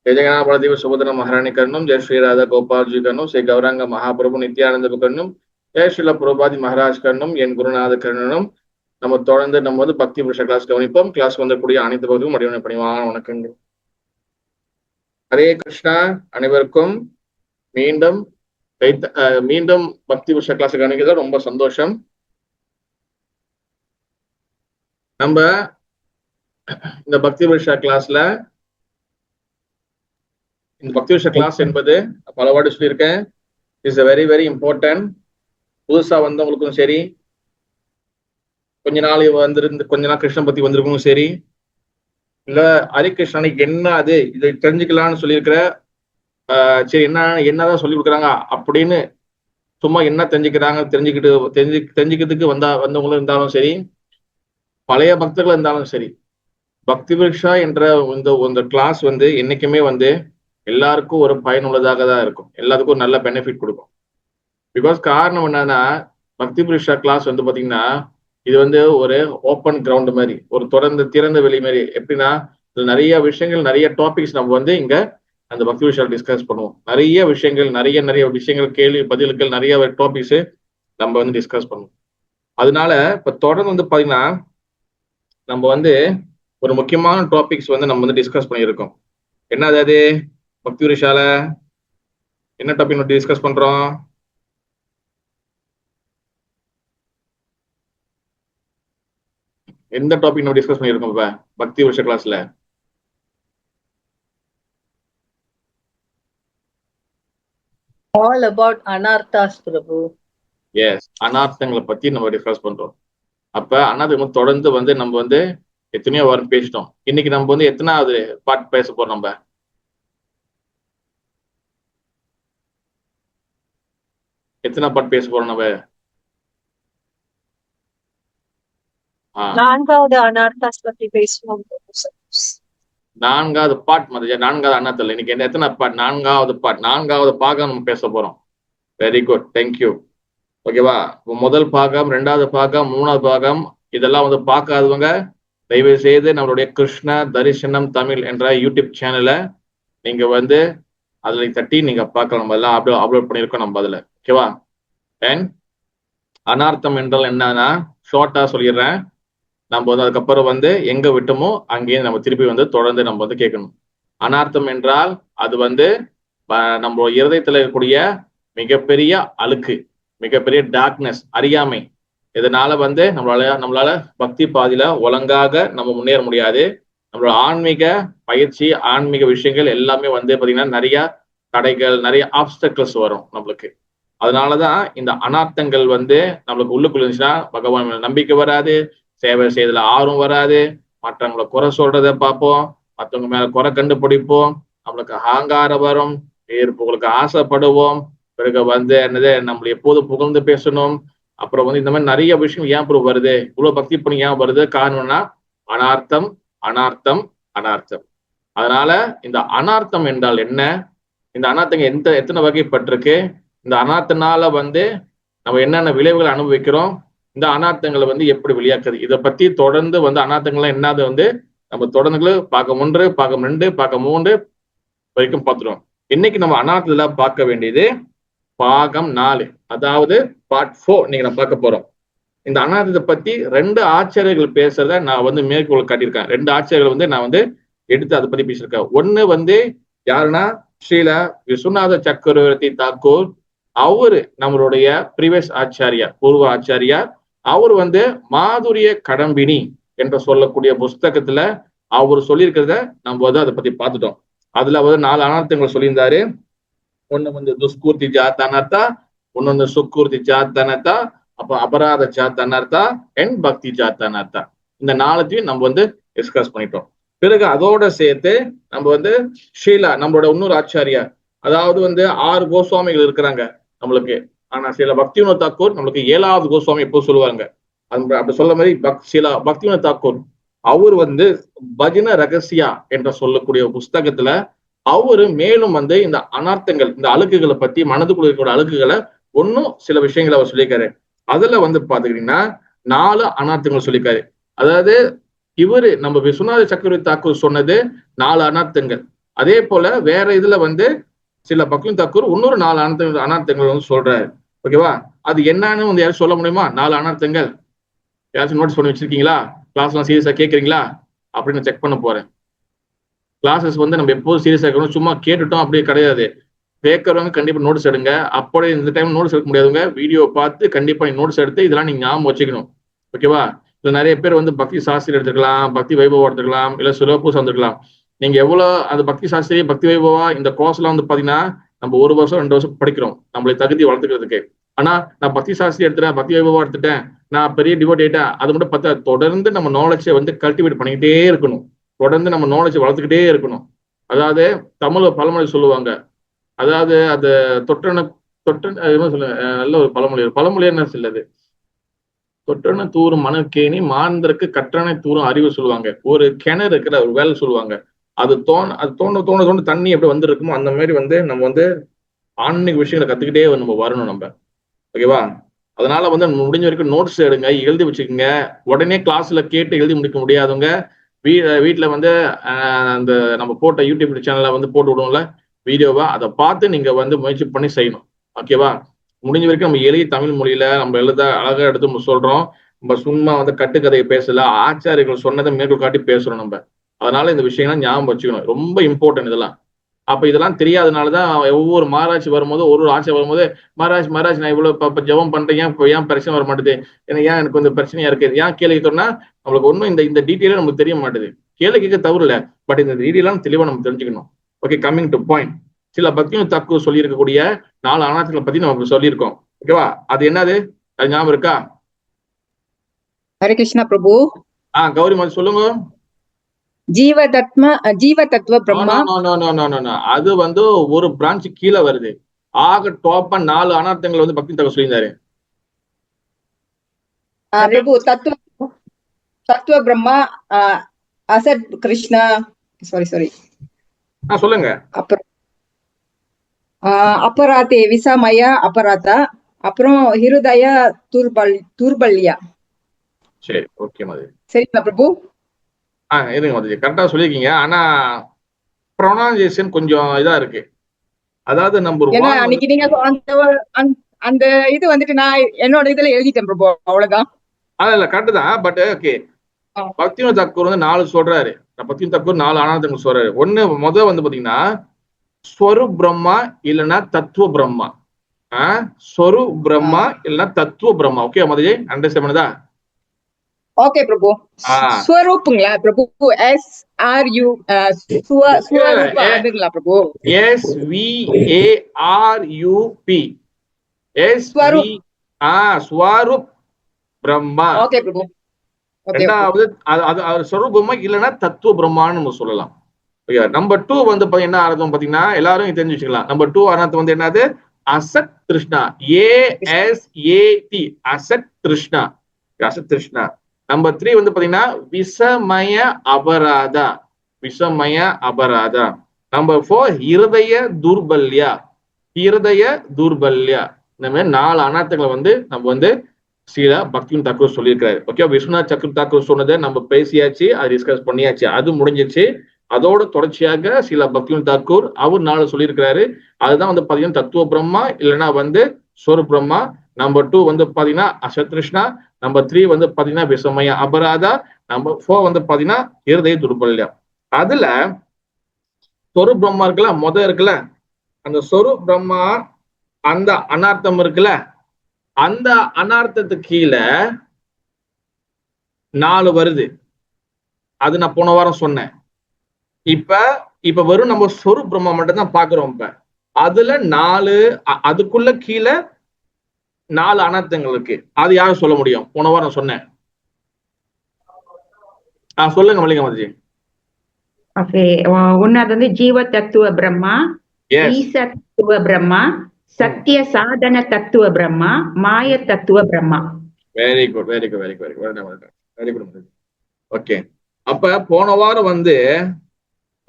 जय जगन्नाथ बलदेव सुभद्रा महारानी करनम जय श्री राधा गोपाल जी करनम श्री गौरांग महाप्रभु नित्यानंद करनम जय श्रीला प्रभुपाதி மகாராஜ் கர்ணம் என் குருநாத கர்ணனும் நம்ம தொடர்ந்து நம்ம வந்து பக்தி புருஷ கிளாஸ் கவனிப்போம். கிளாஸ் வந்தக்கூடிய அனைத்து பகுதியும் அடிவனை பணிவான வணக்கங்கள். ஹரே கிருஷ்ணா. அனைவருக்கும் மீண்டும் மீண்டும் பக்தி புருஷ கிளாஸ் கவனிக்கிறது ரொம்ப சந்தோஷம். நம்ம இந்த பக்தி புருஷ கிளாஸ்ல இந்த பக்தி விஷய கிளாஸ் என்பது பல வாட்டி சொல்லியிருக்கேன், இட்ஸ் வெரி வெரி இம்பார்ட்டன்ட். புதுசா வந்தவங்களுக்கும் சரி, கொஞ்ச நாள் கிருஷ்ணன் பத்தி வந்திருக்கவும் சரி, இல்ல ஹரிகிருஷ்ணனுக்கு என்ன அது இதை தெரிஞ்சுக்கலாம்னு சொல்லியிருக்கிற சரி என்னதான் சொல்லி கொடுக்குறாங்க அப்படின்னு சும்மா என்ன தெரிஞ்சுக்கிறதுக்கு வந்தவங்களும் இருந்தாலும் சரி, பழைய பக்தர்கள் இருந்தாலும் சரி, பக்தி விருஷா என்ற இந்த கிளாஸ் வந்து என்னைக்குமே வந்து எல்லாருக்கும் ஒரு பயனுள்ளதாக தான் இருக்கும், எல்லாத்துக்கும் ஒரு நல்ல பெனிஃபிட் கொடுக்கும். பிகாஸ் காரணம் என்னன்னா, பக்தி புருஷா கிளாஸ் வந்து பாத்தீங்கன்னா இது வந்து ஒரு ஓப்பன் கிரவுண்ட் மாதிரி, ஒரு திறந்த வெளி மாதிரி. எப்படின்னா நிறைய விஷயங்கள், நிறைய டாபிக்ஸ் நம்ம வந்து இங்க அந்த பக்தி புருஷா டிஸ்கஸ் பண்ணுவோம். நிறைய விஷயங்கள் கேள்வி பதில்கள், நிறைய டாபிக்ஸ் நம்ம வந்து டிஸ்கஸ் பண்ணுவோம். அதனால இப்ப தொடர்ந்து வந்து பாத்தீங்கன்னா நம்ம வந்து ஒரு முக்கியமான டாபிக்ஸ் வந்து நம்ம வந்து டிஸ்கஸ் பண்ணியிருக்கோம். என்ன அது பக்தி புருஷால என்ன டாபிக் டிஸ்கஸ் பண்றோம்? எந்த டாபிக் நம்ம டிஸ்கஸ் பண்ணியிருக்கோம் இப்ப பக்தி புருஷ கிளாஸ்ல? All about anarthas, Prabhu. Yes, அனார்த்தங்களை பத்தி நம்ம டிஸ்கஸ் பண்றோம். அப்ப அனார்த்தம் தொடர்ந்து வந்து நம்ம வந்து எத்தனையோ வாரம் பேசிட்டோம். இன்னைக்கு நம்ம வந்து எத்தனாவது பார்ட் பேச போறோம்? நம்ம எத்தனை பார்ட் பேச போறோம்? நம்ம நான்காவது அனார்த்தாஸ் பத்தி பேசுவோம். நான்காவது பார்ட் மாதிரி, நான்காவது அனார்த்தம். இன்னைக்கு எத்தனை பார்ட்? நான்காவது பாகம் நம்ம பேச போறோம். Very good, thank you. ஓகேவா? முதல் பாகம், ரெண்டாவது பாகம், மூணாவது பாகம் இதெல்லாம் வந்து பார்க்காதவங்க தயவு செய்து நம்மளுடைய கிருஷ்ண தரிசனம் தமிழ் என்ற யூடியூப் சேனலை நீங்க வந்து அதுல தட்டி நீங்க பார்க்கலாம். நம்ம எல்லாம் அப்லோட் பண்ணியிருக்கோம் நம்ம அதுல. ஓகேவா? அண்ட் அனார்த்தம் என்றால் என்னன்னா ஷார்ட்டா சொல்லிடுறேன். நம்ம வந்து அதுக்கப்புறம் வந்து எங்க விட்டோமோ அங்கேயே நம்ம திருப்பி வந்து தொடர்ந்து நம்ம வந்து கேட்கணும். அனார்த்தம் என்றால் அது வந்து நம்ம இருதயத்துல இருக்கக்கூடிய மிகப்பெரிய அழுக்கு, மிகப்பெரிய டார்க்னஸ், அறியாமை. இதனால வந்து நம்மளால பக்தி பாதையில ஒழுங்காக நம்ம முன்னேற முடியாது. நம்மளோட ஆன்மீக பயிற்சி, ஆன்மீக விஷயங்கள் எல்லாமே வந்து பாத்தீங்கன்னா நிறைய தடைகள், நிறைய ஆப்ஸ்டக்கிள்ஸ் வரும் நம்மளுக்கு. அதனாலதான் இந்த அனார்த்தங்கள் வந்து நம்மளுக்கு உள்ளுக்குள்ள இருந்துச்சுன்னா பகவான் நம்பிக்கை வராது, சேவை செய்யறதுல ஆர்வம் வராது, மற்றவங்களை குறை சொல்றதை பார்ப்போம், மற்றவங்க மேல குறை கண்டுபிடிப்போம், நம்மளுக்கு அகங்காரம் வரும், வேறு புகழுக்கு ஆசைப்படுவோம், பிறகு வந்து என்னது நம்மள எப்போதும் புகழ்ந்து பேசணும். அப்புறம் வந்து இந்த மாதிரி நிறைய விஷயம் ஏன் ப்ரூவ் வருது, இவ்வளவு பக்தி பண்ணி ஏன் வருது? காரணம்னா அனார்த்தம், அனார்த்தம், அனார்த்தம். அதனால இந்த அனார்த்தம் என்றால் என்ன, இந்த அனார்த்தங்க எத்தனை வகைப்பட்டிருக்கு, இந்த அனார்த்தனால வந்து நம்ம என்னென்ன விளைவுகளை அனுபவிக்கிறோம், இந்த அனார்த்தங்களை வந்து எப்படி வெளியாக்குது, இதை பத்தி தொடர்ந்து வந்து அனார்த்தங்கள்லாம் என்னது வந்து நம்ம தொடர்ந்து பாகம் 1, பாகம் 2, பாகம் 3 வரைக்கும் பார்த்துருவோம். இன்னைக்கு நம்ம அனார்த்தத்துல பார்க்க வேண்டியது பாகம் 4, அதாவது பார்ட் 4 இன்னைக்கு நம்ம பார்க்க போறோம். இந்த அனார்த்தத்தை பத்தி 2 ஆச்சாரியர்கள் பேசுறத நான் வந்து மேற்கோள் காட்டியிருக்கேன். 2 ஆச்சாரியர்கள் வந்து நான் வந்து எடுத்து அதை பத்தி பேசியிருக்கேன். ஒண்ணு வந்து யாருன்னா ஸ்ரீல விஸ்வநாத சக்கரவர்த்தி தாக்கூர். அவரு நம்மளுடைய ப்ரீவியஸ் ஆச்சாரியா, பூர்வ ஆச்சாரியா. அவர் வந்து மாதுரிய கடம்பினி என்று சொல்லக்கூடிய புஸ்தகத்துல அவர் சொல்லியிருக்கிறத நம்ம வந்து அதை பத்தி பார்த்துட்டோம். அதுல வந்து 4 அனார்த்தங்களை சொல்லியிருந்தாரு. ஒண்ணு வந்து துஷ்கூர்த்தி ஜாத் அனர்த்தா, ஒண்ணு வந்து சுக்கூர்த்தி ஜாத் அனர்த்தா, அப்ப அபராத ஜாத் அனர்த்தா அண்ட் பக்தி ஜாத் அனர்த்தா. இந்த 4த்தையும் நம்ம வந்து டிஸ்கஸ் பண்ணிட்டோம். பிறகு அதோட சேர்த்து நம்ம வந்து ஷீலா, நம்மளோட இன்னொரு ஆச்சாரியா, அதாவது வந்து 6 கோஸ்வாமிகள் இருக்கிறாங்க நம்மளுக்கு. ஆனா சில பக்திவினோத் தாக்கூர் நம்மளுக்கு 7வது கோஸ்வாமி எப்போ சொல்லுவாங்க. அப்படி சொல்ல மாதிரி ஷீலா பக்திவினோத் தாக்கூர் அவர் வந்து பஜன ரகசியா என்ற சொல்லக்கூடிய புஸ்தகத்துல அவரு மேலும் வந்து இந்த அனார்த்தங்கள், இந்த அழுக்குகளை பத்தி, மனதுக்குள்ள இருக்கிற அழுக்குகளை ஒன்னும் சில விஷயங்களை அவர் சொல்லியிருக்காரு. அதுல வந்து பாத்துக்கிட்டீங்கன்னா 4 அனார்த்தங்கள் சொல்லியிருக்காரு. அதாவது இவரு நம்ம விஸ்வநாத சக்கரவர்த்தி தாக்கூர் சொன்னது 4 அனார்த்தங்கள். அதே போல வேற இதுல வந்து சில பக்தியும் தாக்கூர் இன்னொரு 4 அனார்த்தங்கள் வந்து சொல்றாரு. ஓகேவா? அது என்னன்னு வந்து யாரும் சொல்ல முடியுமா? 4 அனார்த்தங்கள் யாராச்சும் நோட்டீஸ் பண்ணி வச்சிருக்கீங்களா? கிளாஸ்லாம் சீரியஸா கேட்குறீங்களா அப்படின்னு செக் பண்ண போறேன். கிளாஸஸ் வந்து நம்ம எப்போதும் சீரியஸா இருக்கணும். சும்மா கேட்டுட்டோம் அப்படியே கிடையாது. கேட்கறவங்க கண்டிப்பா நோட்ஸ் எடுங்க. அப்படியே இந்த டைம் நோட்ஸ் எடுக்க முடியாதவங்க வீடியோ பார்த்து கண்டிப்பா நோட்ஸ் எடுத்து இதெல்லாம் நீங்க ஞாபகம் வச்சுக்கணும். ஓகேவா? இதுல நிறைய பேர் வந்து பக்தி சாஸ்திரி எடுத்துக்கலாம், பக்தி வைபவம் எடுத்துக்கலாம், இல்ல சிலபஸ் வந்துருக்கலாம். நீங்க எவ்வளவு அது பக்தி சாஸ்திரி, பக்தி வைபவா இந்த கோர்ஸ்லாம் வந்து பாத்தீங்கன்னா நம்ம 1 வருஷம் 2 வருஷம் படிக்கிறோம் நம்மளை தகுதி வளர்த்துக்கிறதுக்கு. ஆனா நான் பக்தி சாஸ்திரி எடுத்துட்டேன், பக்தி வைபவா எடுத்துட்டேன், நான் பெரிய டிவோட் ஆயிட்டேன், அது மட்டும் பார்த்தா தொடர்ந்து நம்ம நாலேஜை வந்து கல்டிவேட் பண்ணிக்கிட்டே இருக்கணும். தொடர்ந்து நம்ம நாலேஜ் வளர்த்துக்கிட்டே இருக்கணும். அதாவது தமிழ்ல பழமொழி சொல்லுவாங்க. அதாவது அது தொட்டன தொட்ட சொல்ல நல்ல ஒரு பழமொழி. பழமொழி என்ன சொல்லுது? தொட்டன தூரும் மணற்கேணி மாந்தருக்கு கற்றனை தூரும் அறிவு சொல்லுவாங்க. ஒரு கிணறு இருக்கிற ஒரு வேலை சொல்லுவாங்க. அது தோண்ட தண்ணி எப்படி வந்து இருக்குமோ அந்த மாதிரி வந்து நம்ம வந்து ஆன்மீக விஷயங்களை கத்துக்கிட்டே நம்ம வரணும் நம்ம. ஓகேவா? அதனால வந்து முடிஞ்ச வரைக்கும் நோட்ஸ் எடுங்க, எழுதி வச்சுக்கோங்க. உடனே கிளாஸ்ல கேட்டு எழுதி முடிக்க முடியாதவங்க வீட்டுல வந்து அந்த நம்ம போட்ட யூடியூப் சேனல்ல வந்து போட்டு விடுவோம்ல வீடியோவா, அதை பார்த்து நீங்க வந்து முயற்சி பண்ணி செய்யணும். ஓகேவா? முடிஞ்ச வரைக்கும் நம்ம எளிய தமிழ் மொழியில நம்ம எழுத அழகா எடுத்து நம்ம சொல்றோம். நம்ம சும்மா வந்து கட்டுக்கதையை பேசல, ஆச்சாரியர்கள் சொன்னதை மேற்கோள் காட்டி பேசுறோம் நம்ம. அதனால இந்த விஷயம்லாம் ஞாபகம் வச்சுக்கணும். ரொம்ப இம்பார்ட்டன்ட் இதெல்லாம். அப்ப இதெல்லாம் தெரியாதனாலதான் ஒவ்வொரு மாராட்சி வரும்போது ஒரு ஆட்சி வரும்போது மகாராஜ் நான் இவ்வளவு ஜெபம் பண்றேன், ஏன் பிரச்சனை வர மாட்டேது, எனக்கு கொஞ்சம் பிரச்சனையா இருக்கு, ஏன் கேள்வி கேட்கறோம்னா நம்மளுக்கு ஒன்றும் இந்த டீட்டெயிலே நமக்கு தெரிய மாட்டேது. கேள்வி கேட்க தவறு இல்லை, பட் இந்த டீட்டெயிலாம் தெளிவா நம்ம தெரிஞ்சுக்கணும். Okay, coming to point. சில பக்தியும் தக்கு சொல்லி இருக்கக்கூடிய 4 அனார்த்தங்களை பத்தி நம்ம சொல்லியிருக்கோம். ஓகேவா? அது என்னது? அது ஞாபகம் இருக்கா? ஹரே கிருஷ்ணா பிரபு. கௌரி மாதிரி சொல்லுங்க. ஜீவ தத்துவ பிரம்மா. அது வந்து ஒரு பிரான்ச் கீழே வருது. ஆக டாப்பா 4 அனார்த்தங்கள் வந்து பக்தி தக்க சொல்லியிருந்தாரு. பிரபு தத்துவ பிரம்மா, அசத் கிருஷ்ணா, சாரி சொல்லுங்க. அப்புறம் அபராதே விசமய அபராதா, அப்புறம் ஹிருதய துர்பல்யா. சரி, ஓகே மாதிரி. சரிங்களா பிரபு? இருங்க மாதிரி கரெக்டா சொல்லியிருக்கீங்க. ஆனா ப்ரொனவுன்சியேஷன் கொஞ்சம் இதா இருக்கு. அதாவது நம்பர் 1 அன்னைக்கு நீங்க அந்த இது வந்துட்டு நான் என்னோட இதுல எழுதிட்டேன் பிரபு, அவ்வளவுதான். இல்ல கரெக்ட் தான். பட் ஓகே, பக்திவ தாக்கூர் வந்து 4 சொல்றாரு. பக்திவ தாக்கூர் 4 அனார்த்தங்கள் சொல்றாரு. ஒண்ணு முதல் வந்து பாத்தீங்கன்னா ஸ்வரூப் பிரம்மா இல்லைன்னா தத்துவ பிரம்மா. ஸ்வரூப் பிரம்மா இல்லைன்னா தத்துவ பிரம்மா. ஓகே மாதிரி அண்டர்ஸ்டாண்ட் பண்ணுதா? ஓகே பிரபு. ஸ்வரூப்புங்களா பிரபு? SRU ஸ்வரூப் அதுங்களா பிரபு? SVARUP. ஸ்வரூப் பிரம்மா. ஓகே பிரபு. ரெண்டாவது அது ஸ்வரூபமா இல்லைன்னா தத்துவ பிரம்மான்னு நம்ம சொல்லலாம். நம்பர் 2 வந்து என்ன அர்த்தம் பாத்தீங்கன்னா எல்லாரும் தெரிஞ்சு வச்சுக்கலாம். நம்பர் 2 அர்த்தம் வந்து என்னது? அசத் திருஷ்ணா. ASAT, அசத் திருஷ்ணா. அசத் திருஷ்ணா. நம்பர் 3 வந்து பாத்தீங்கன்னா விசமய அபராதா. விசமய அபராதா. நம்பர் 4 ஹிருதய துர்பல்யா. ஹிருதய துர்பல்யா. இந்த மாதிரி 4 அனார்த்தங்களை வந்து நம்ம வந்து சில பக்தியும் தாக்கூர் சொல்லியிருக்காரு. ஓகே, விஸ்வநாத் சக்கர தாக்கூர் சொன்னதை நம்ம பேசியாச்சு, அது டிஸ்கஸ் பண்ணியாச்சு, அது முடிஞ்சிச்சு. அதோட தொடர்ச்சியாக சில பக்தியும் தாக்கூர் அவர் 4 சொல்லியிருக்கிறாரு. அதுதான் வந்து பாத்தீங்கன்னா தத்துவ பிரம்மா இல்லைன்னா வந்து ஸ்வரூப் பிரம்மா. நம்பர் 2 வந்து பாத்தீங்கன்னா அசத்ருஷ்ணா. நம்பர் 3 வந்து பாத்தீங்கன்னா விசமய அபராதா. நம்பர் 4 வந்து பாத்தீங்கன்னா ஹிருதய துர்பல்யா. அதுல ஸ்வரூப் பிரம்மா இருக்குல்ல, இருக்குல்ல, அந்த ஸ்வரூப் பிரம்மா அந்த அனார்த்தம் இருக்குல்ல, அந்த அனார்த்தத்துக்கு கீழே 4 வருது. அது நான் போன வாரம் சொன்னேன். இப்ப வெறும் நம்ம ஸ்வரூப் பிரம்மா மட்டும் தான் பாக்குறோம். இப்ப அதுல 4 அதுக்குள்ள கீழே 4 அனர்த்தங்கள் இருக்கு. அது யாரும் சொல்ல முடியும்? போன வாரம் சொன்னேன். சொல்லுங்க மல்லிகா மாதாஜி. ஓகே, ஒன்னாவது வந்து ஜீவ தத்துவ பிரம்மா, ஈச தத்துவ பிரம்மா, சத்திய சாதன தத்துவ பிரம்மா, மாய தத்துவ Brahma. Very good, very good, very good, very good. Okay, அப்ப போன வாரம் வந்து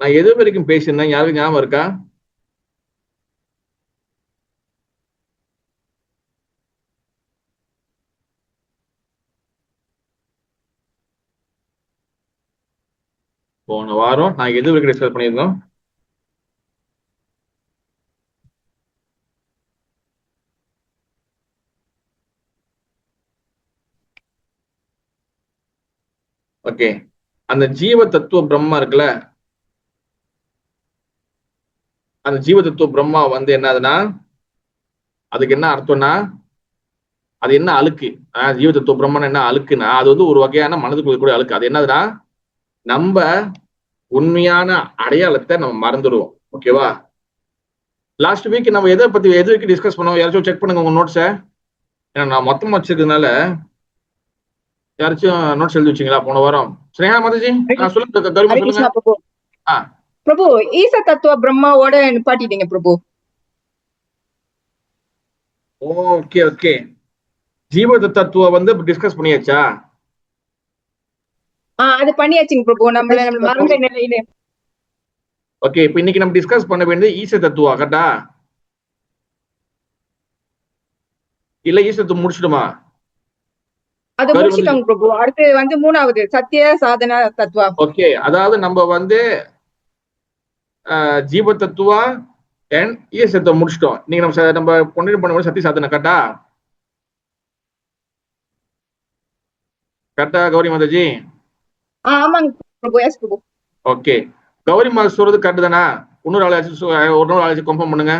நான் எது வரைக்கும் பேசியிருந்தேன் யாருக்கு ஞாபகம் இருக்கா? போன வாரம் நான் எது வரைக்கும் டிஸ்கஸ் பண்ணியிருந்தோம்? ஓகே, அந்த ஜீவ தத்துவ பிரம்மா இருக்குல்ல, அந்த ஜீவ தத்துவ பிரம்மா வந்து என்னதுன்னா, அதுக்கு என்ன அர்த்தம்னா, அது என்ன அழுக்கு? ஜீவ தத்துவ பிரம்மன் என்ன அழுக்குன்னா, அது வந்து ஒரு வகையான மனதுக்குள்ள கூட அழுக்கு. அது என்னதுன்னா, நம்ம உண்மையான அடையாளத்தை நம்ம மறந்துடுவோம். ஓகேவா? லாஸ்ட் வீக் நம்ம எதை பத்தி எது வரைக்கும் டிஸ்கஸ் பண்ணோம்? யாராச்சும் செக் பண்ணுங்க உங்க நோட்ஸை. ஏன்னா நான் மொத்தமா வச்சிருக்கிறதுனால யாராச்சும் நோட்ஸ் எழுதி வச்சீங்களா போன வாரம்? ஸ்னேகா மாதாஜி சொல்லுங்க, கருமா ஹரே சொல்லுங்க. கிருஷ்ணா பிரபு. ஆ. பிரபு, ஈச தத்துவ பிரம்மாவோட நிப்பாட்டிட்டீங்க பிரபு. ஓகே ஓகே, ஜீவ தத்துவம் வந்து டிஸ்கஸ் பண்ணியாச்சா? அது பண்ணியாச்சுங்க பிரபு. நம்மள மறந்த நிலையில. ஓகே, இப்போ இன்னைக்கு நம்ம டிஸ்கஸ் பண்ண வேண்டியது ஈச தத்துவம், கரெக்டா? இல்ல ஈச தத்துவம் முடிச்சிடுமா? அது முடிச்சிட்டோங்க பிரபு. அடுத்து வந்து மூணாவது சத்திய சாதன தத்துவா. ஓகே, அதாவது நம்ம வந்து ஜீவ தத்துவா அண்ட் ஈச தத்துவம் முடிச்சிட்டோம். நீங்க நம்ம கொண்டு பண்ண சத்திய சாதனை, கரெக்டா? கரெக்டா கௌரி மாதாஜி? ஆமாங்க பிரபு. எஸ் பிரபு. ஓகே, கௌரி மாதா சொல்றது கரெக்ட் தானா? இன்னொரு ஆளாச்சும் கன்ஃபார்ம் பண்ணுங்க.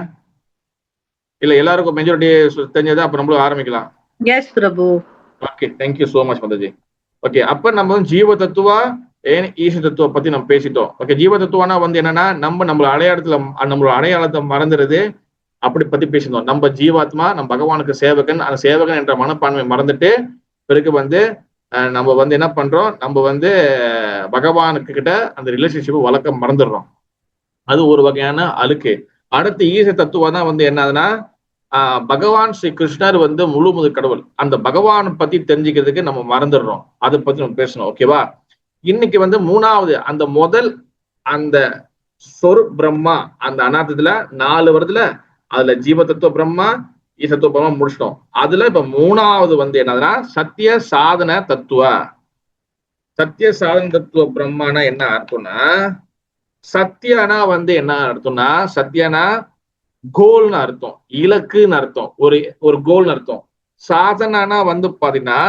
இல்ல எல்லாருக்கும் மெஜாரிட்டி தெரிஞ்சதா? அப்ப நம்மளும் ஆரம்பிக்கலாம். Yes Prabhu. Okay, thank you so much Mataji. Okay, அப்ப நம்ம ஜீவ தத்துவா ஏன் ஈச தத்துவ பத்தி நம்ம பேசிட்டோம். ஓகே, ஜீவ தத்துவம்னா வந்து என்னன்னா, நம்மளோட அடையாளத்தை மறந்துடுது, அப்படி பத்தி பேசியிருந்தோம். நம்ம ஜீவாத்மா, நம்ம பகவானுக்கு சேவகன், அந்த சேவகன் என்ற மனப்பான்மை மறந்துட்டு பிறகு வந்து நம்ம வந்து என்ன பண்றோம், நம்ம வந்து பகவானுக்கு கிட்ட அந்த ரிலேஷன்ஷிப் வழக்க மறந்துடுறோம். அது ஒரு வகையான அழுக்கு. அடுத்து ஈச தத்துவம் தான் வந்து என்னதுன்னா, பகவான் ஸ்ரீ கிருஷ்ணர் வந்து முழு முதல் கடவுள். அந்த பகவானை பத்தி தெரிஞ்சுக்கிறதுக்கு நம்ம மறந்துடுறோம். அதை பத்தி நம்ம பேசணும். ஓகேவா? இன்னைக்கு வந்து மூணாவது அந்த முதல் அந்த சொரு பிரம்மா, அந்த அனார்த்தத்துல 4 வருதுல, அதுல ஜீவ தத்துவ பிரம்மா, ஈச தத்துவ பிரம்மா முடிச்சிட்டோம். அதுல இப்ப மூணாவது வந்து என்னதுன்னா சத்திய சாதன தத்துவ. சத்திய சாதன தத்துவ பிரம்மானா என்ன அர்த்தம்னா, சத்தியனா வந்து என்ன அர்த்தம்னா, சத்தியனா கோல்னு அர்த்தம், இலக்குன்னு அர்த்தம், ஒரு கோல்னு அர்த்தம். சாதனானா வந்து பாத்தீங்கன்னா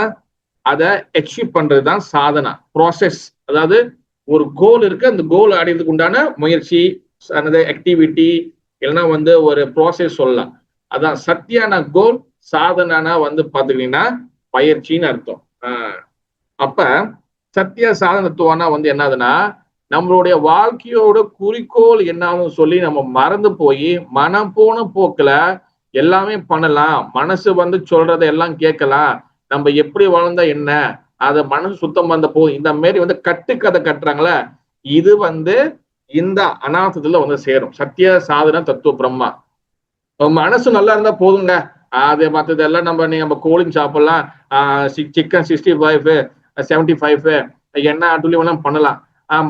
அதை அச்சீவ் பண்றதுதான் சாதனா, ப்ராசஸ். அதாவது ஒரு கோல் இருக்கு, அந்த கோல் அடைறதுக்கு உண்டான முயற்சி, ஆக்டிவிட்டி, இல்லைன்னா வந்து ஒரு ப்ராசஸ் சொல்லலாம். அதான் சத்தியான கோல். சாதனானா வந்து பாத்துக்கிட்டீங்கன்னா பயிற்சின்னு அர்த்தம். அப்ப சத்திய சாதனத்துவம்னா வந்து என்னதுன்னா, நம்மளுடைய வாழ்க்கையோட குறிக்கோள் என்னன்னு சொல்லி நம்ம மறந்து போய் மனம் போன போக்குல எல்லாமே பண்ணலாம், மனசு வந்து சொல்றதை எல்லாம் கேட்கலாம், நம்ம எப்படி வாழ்ந்தா என்ன, அத மனசு சுத்தம் வந்த போதும், இந்த மாதிரி வந்து கட்டுக்கதை கட்டுறாங்களே, இது வந்து இந்த அனார்த்தத்துல வந்து சேரும். சத்திய சாதன தத்துவ பிரம்மா. மனசு நல்லா இருந்தா போதுங்க, அது மற்றது எல்லாம் நம்ம கோழிங் சாப்பிடலாம், சிக்கன் 65, 75, என்ன அட்டுலியம் பண்ணலாம்,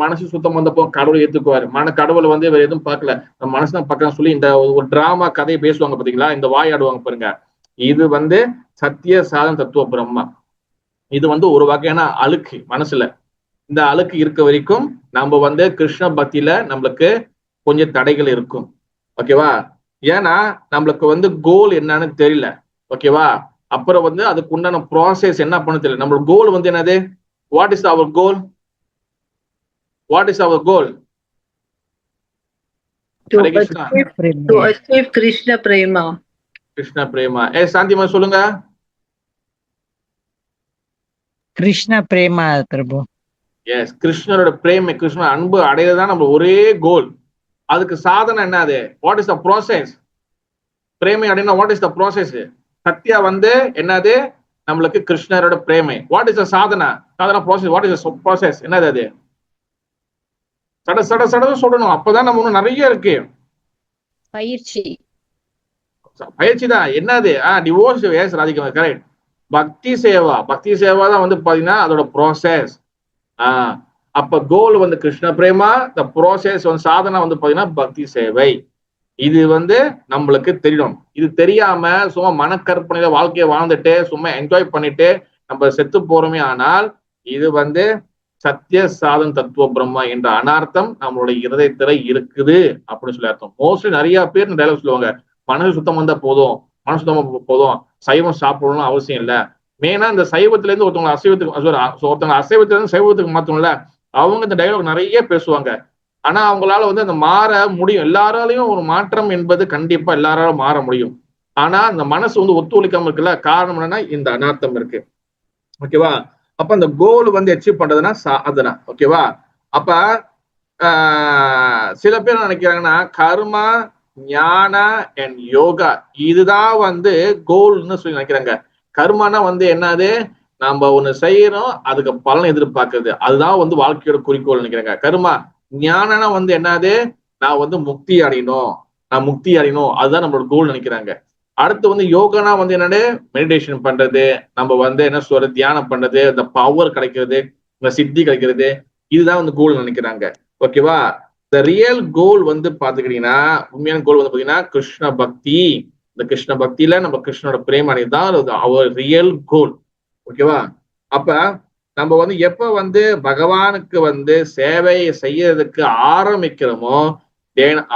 மனசு சுத்தம் வந்தப்போ கடவுளை ஏத்துக்குவாரு. கடவுளை வந்து இவர் எதுவும் பார்க்கல, மனசுதான் பார்க்கலாம் சொல்லி இந்த ஒரு டிராமா கதையை பேசுவாங்க பாத்தீங்களா, இந்த வாயாடுவாங்க பாருங்க. இது வந்து சத்திய சாதன தத்துவ பிரம்மா. இது வந்து ஒரு வகையான அழுக்கு மனசுல. இந்த அழுக்கு இருக்க வரைக்கும் நம்ம வந்து கிருஷ்ண பக்தியில நம்மளுக்கு கொஞ்சம் தடைகள் இருக்கும். ஓகேவா? ஏன்னா நம்மளுக்கு வந்து கோல் என்னன்னு தெரியல. ஓகேவா? அப்புறம் வந்து அதுக்கு உண்டான ப்ராசஸ் என்ன பண்ண தெரியல. நம்மளோட கோல் வந்து என்னது? What is our goal? What is our goal? To achieve Krishna Prema. Krishna Prema. Shantima சொல்லுங்க. கிருஷ்ண பிரேமா பிரபு. எஸ், கிருஷ்ணரோட பிரேம, கிருஷ்ண அன்பு அடையதான் நம்ம ஒரே கோல். அதுக்கு சாதனை என்னது? What is the process? பிரேமை அடையினா வாட் இஸ் த ப்ராசஸ்? சத்யா வந்து என்னது? நம்மளுக்கு கிருஷ்ணரோட பிரேமை. What is the sadhana? Sadhana process. What is the process? என்னது அது? சட சொல்லணும், அப்பதான் நம்ம இன்னும் நிறைய இருக்கு. பயிற்சி. பயிற்சி தான். என்னது? டிவோர்ஸ். Yes Radhika, correct. பக்தி சேவா. பக்தி சேவா தான் வந்து பாத்தீங்கன்னா அதோட ப்ராசஸ். அப்ப கோல் வந்து கிருஷ்ண பிரேமா, த ப்ராசஸ் வந்து சாதனா வந்து பாத்தீங்கன்னா பக்தி சேவை. இது வந்து நம்மளுக்கு தெரியணும். இது தெரியாம சும்மா மனக்கற்பனையில வாழ்க்கையை வாழ்ந்துட்டு சும்மா என்ஜாய் பண்ணிட்டு நம்ம செத்து போறோமே. ஆனால் இது வந்து சத்திய சாதன தத்துவ பிரம்மா என்ற அனார்த்தம் நம்மளுடைய இருதயத்துல இருக்குது அப்படின்னு சொல்லி அர்த்தம். மோஸ்ட்லி நிறைய பேர் டைலாக் சொல்லுவாங்க, மனசு சுத்தம் வந்தா போதும், மனசு சுத்தமா போதும், சைவம் சாப்பிடணும்னு அவசியம் இல்லை, மெயினா இந்த சைவத்துல இருந்து ஒருத்தவங்க அசைவத்துல இருந்து சைவத்துக்கு மாத்தணும்ல, அவங்க இந்த டைலாக் நிறைய பேசுவாங்க. ஆனா அவங்களால வந்து அந்த மாற முடியும். எல்லாராலையும் ஒரு மாற்றம் என்பது கண்டிப்பா எல்லாராலும் மாற முடியும். ஆனா அந்த மனசு வந்து ஒத்துழைக்காம இருக்குல்ல, காரணம் என்னன்னா இந்த அனார்த்தம் இருக்கு. ஓகேவா? அப்ப அந்த கோல் வந்து அச்சீவ் பண்றதுன்னா சாதனா. ஓகேவா? அப்ப சில பேர் நினைக்கிறாங்கன்னா கர்மா, ஞானா அண்ட் யோகா இதுதான் வந்து கோல்னு சொல்லி நினைக்கிறாங்க. கர்மானா வந்து என்னது, நம்ம ஒண்ணு செய்யறோம் அதுக்கு பலன் எதிர்பார்க்கறது, அதுதான் வந்து வாழ்க்கையோட குறிக்கோள் நினைக்கிறாங்க. கர்மா. ஞானனா வந்து என்னது, நான் வந்து முக்தி அடையணும், அதுதான் நம்மளோட கோல் நினைக்கிறாங்க. அடுத்து வந்து யோகானா வந்து என்னன்னு, மெடிடேஷன் பண்றது, நம்ம வந்து என்ன சொல்ற தியானம் பண்றது, இந்த பவர் கிடைக்கிறது, இந்த சித்தி கிடைக்கிறது, இதுதான் வந்து கோல் நினைக்கிறாங்க. ஓகேவா? இந்த ரியல் கோல் வந்து பாத்துக்கிட்டீங்கன்னா, உண்மையான கோல் வந்து பாத்தீங்கன்னா கிருஷ்ண பக்தி. இந்த கிருஷ்ண பக்தியில நம்ம கிருஷ்ணனோட பிரேம அடைதான் அவர் ரியல் கோல். ஓகேவா? அப்ப நம்ம வந்து எப்ப வந்து பகவானுக்கு வந்து சேவை செய்யறதுக்கு ஆரம்பிக்கிறோமோ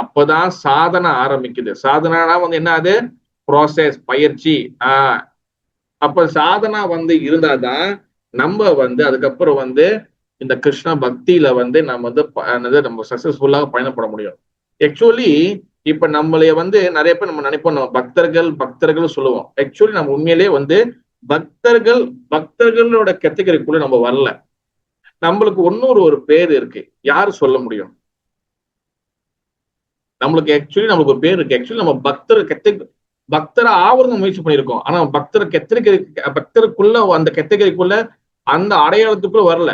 அப்பதான் சாதனை ஆரம்பிக்குது. சாதனா வந்து என்ன, அது ப்ராசஸ், பயிற்சி. அப்ப சாதனா வந்து இருந்தாதான் நம்ம வந்து அதுக்கப்புறம் வந்து இந்த கிருஷ்ண பக்தியில வந்து நம்ம வந்து நம்ம சக்சஸ்ஃபுல்லாக பயணப்பட முடியும். ஆக்சுவலி இப்ப நம்மளைய வந்து நிறைய பேர் நம்ம நினைப்போம் நம்ம பக்தர்கள் சொல்லுவோம். ஆக்சுவலி நம்ம உண்மையிலேயே வந்து பக்தர்களோட கேட்டகரிக்குள்ள நம்ம வரல. நம்மளுக்கு ஒரு பேர் இருக்கு, யாரு சொல்ல முடியும்? நம்மளுக்கு ஒரு பேர் இருக்கு. ஆக்சுவலி நம்ம பக்தரை ஆவறது முயற்சி பண்ணியிருக்கோம். ஆனா பக்தருக்குள்ள அந்த கேட்டகரிக்குள்ள அந்த அடையாளத்துக்குள்ள வரல.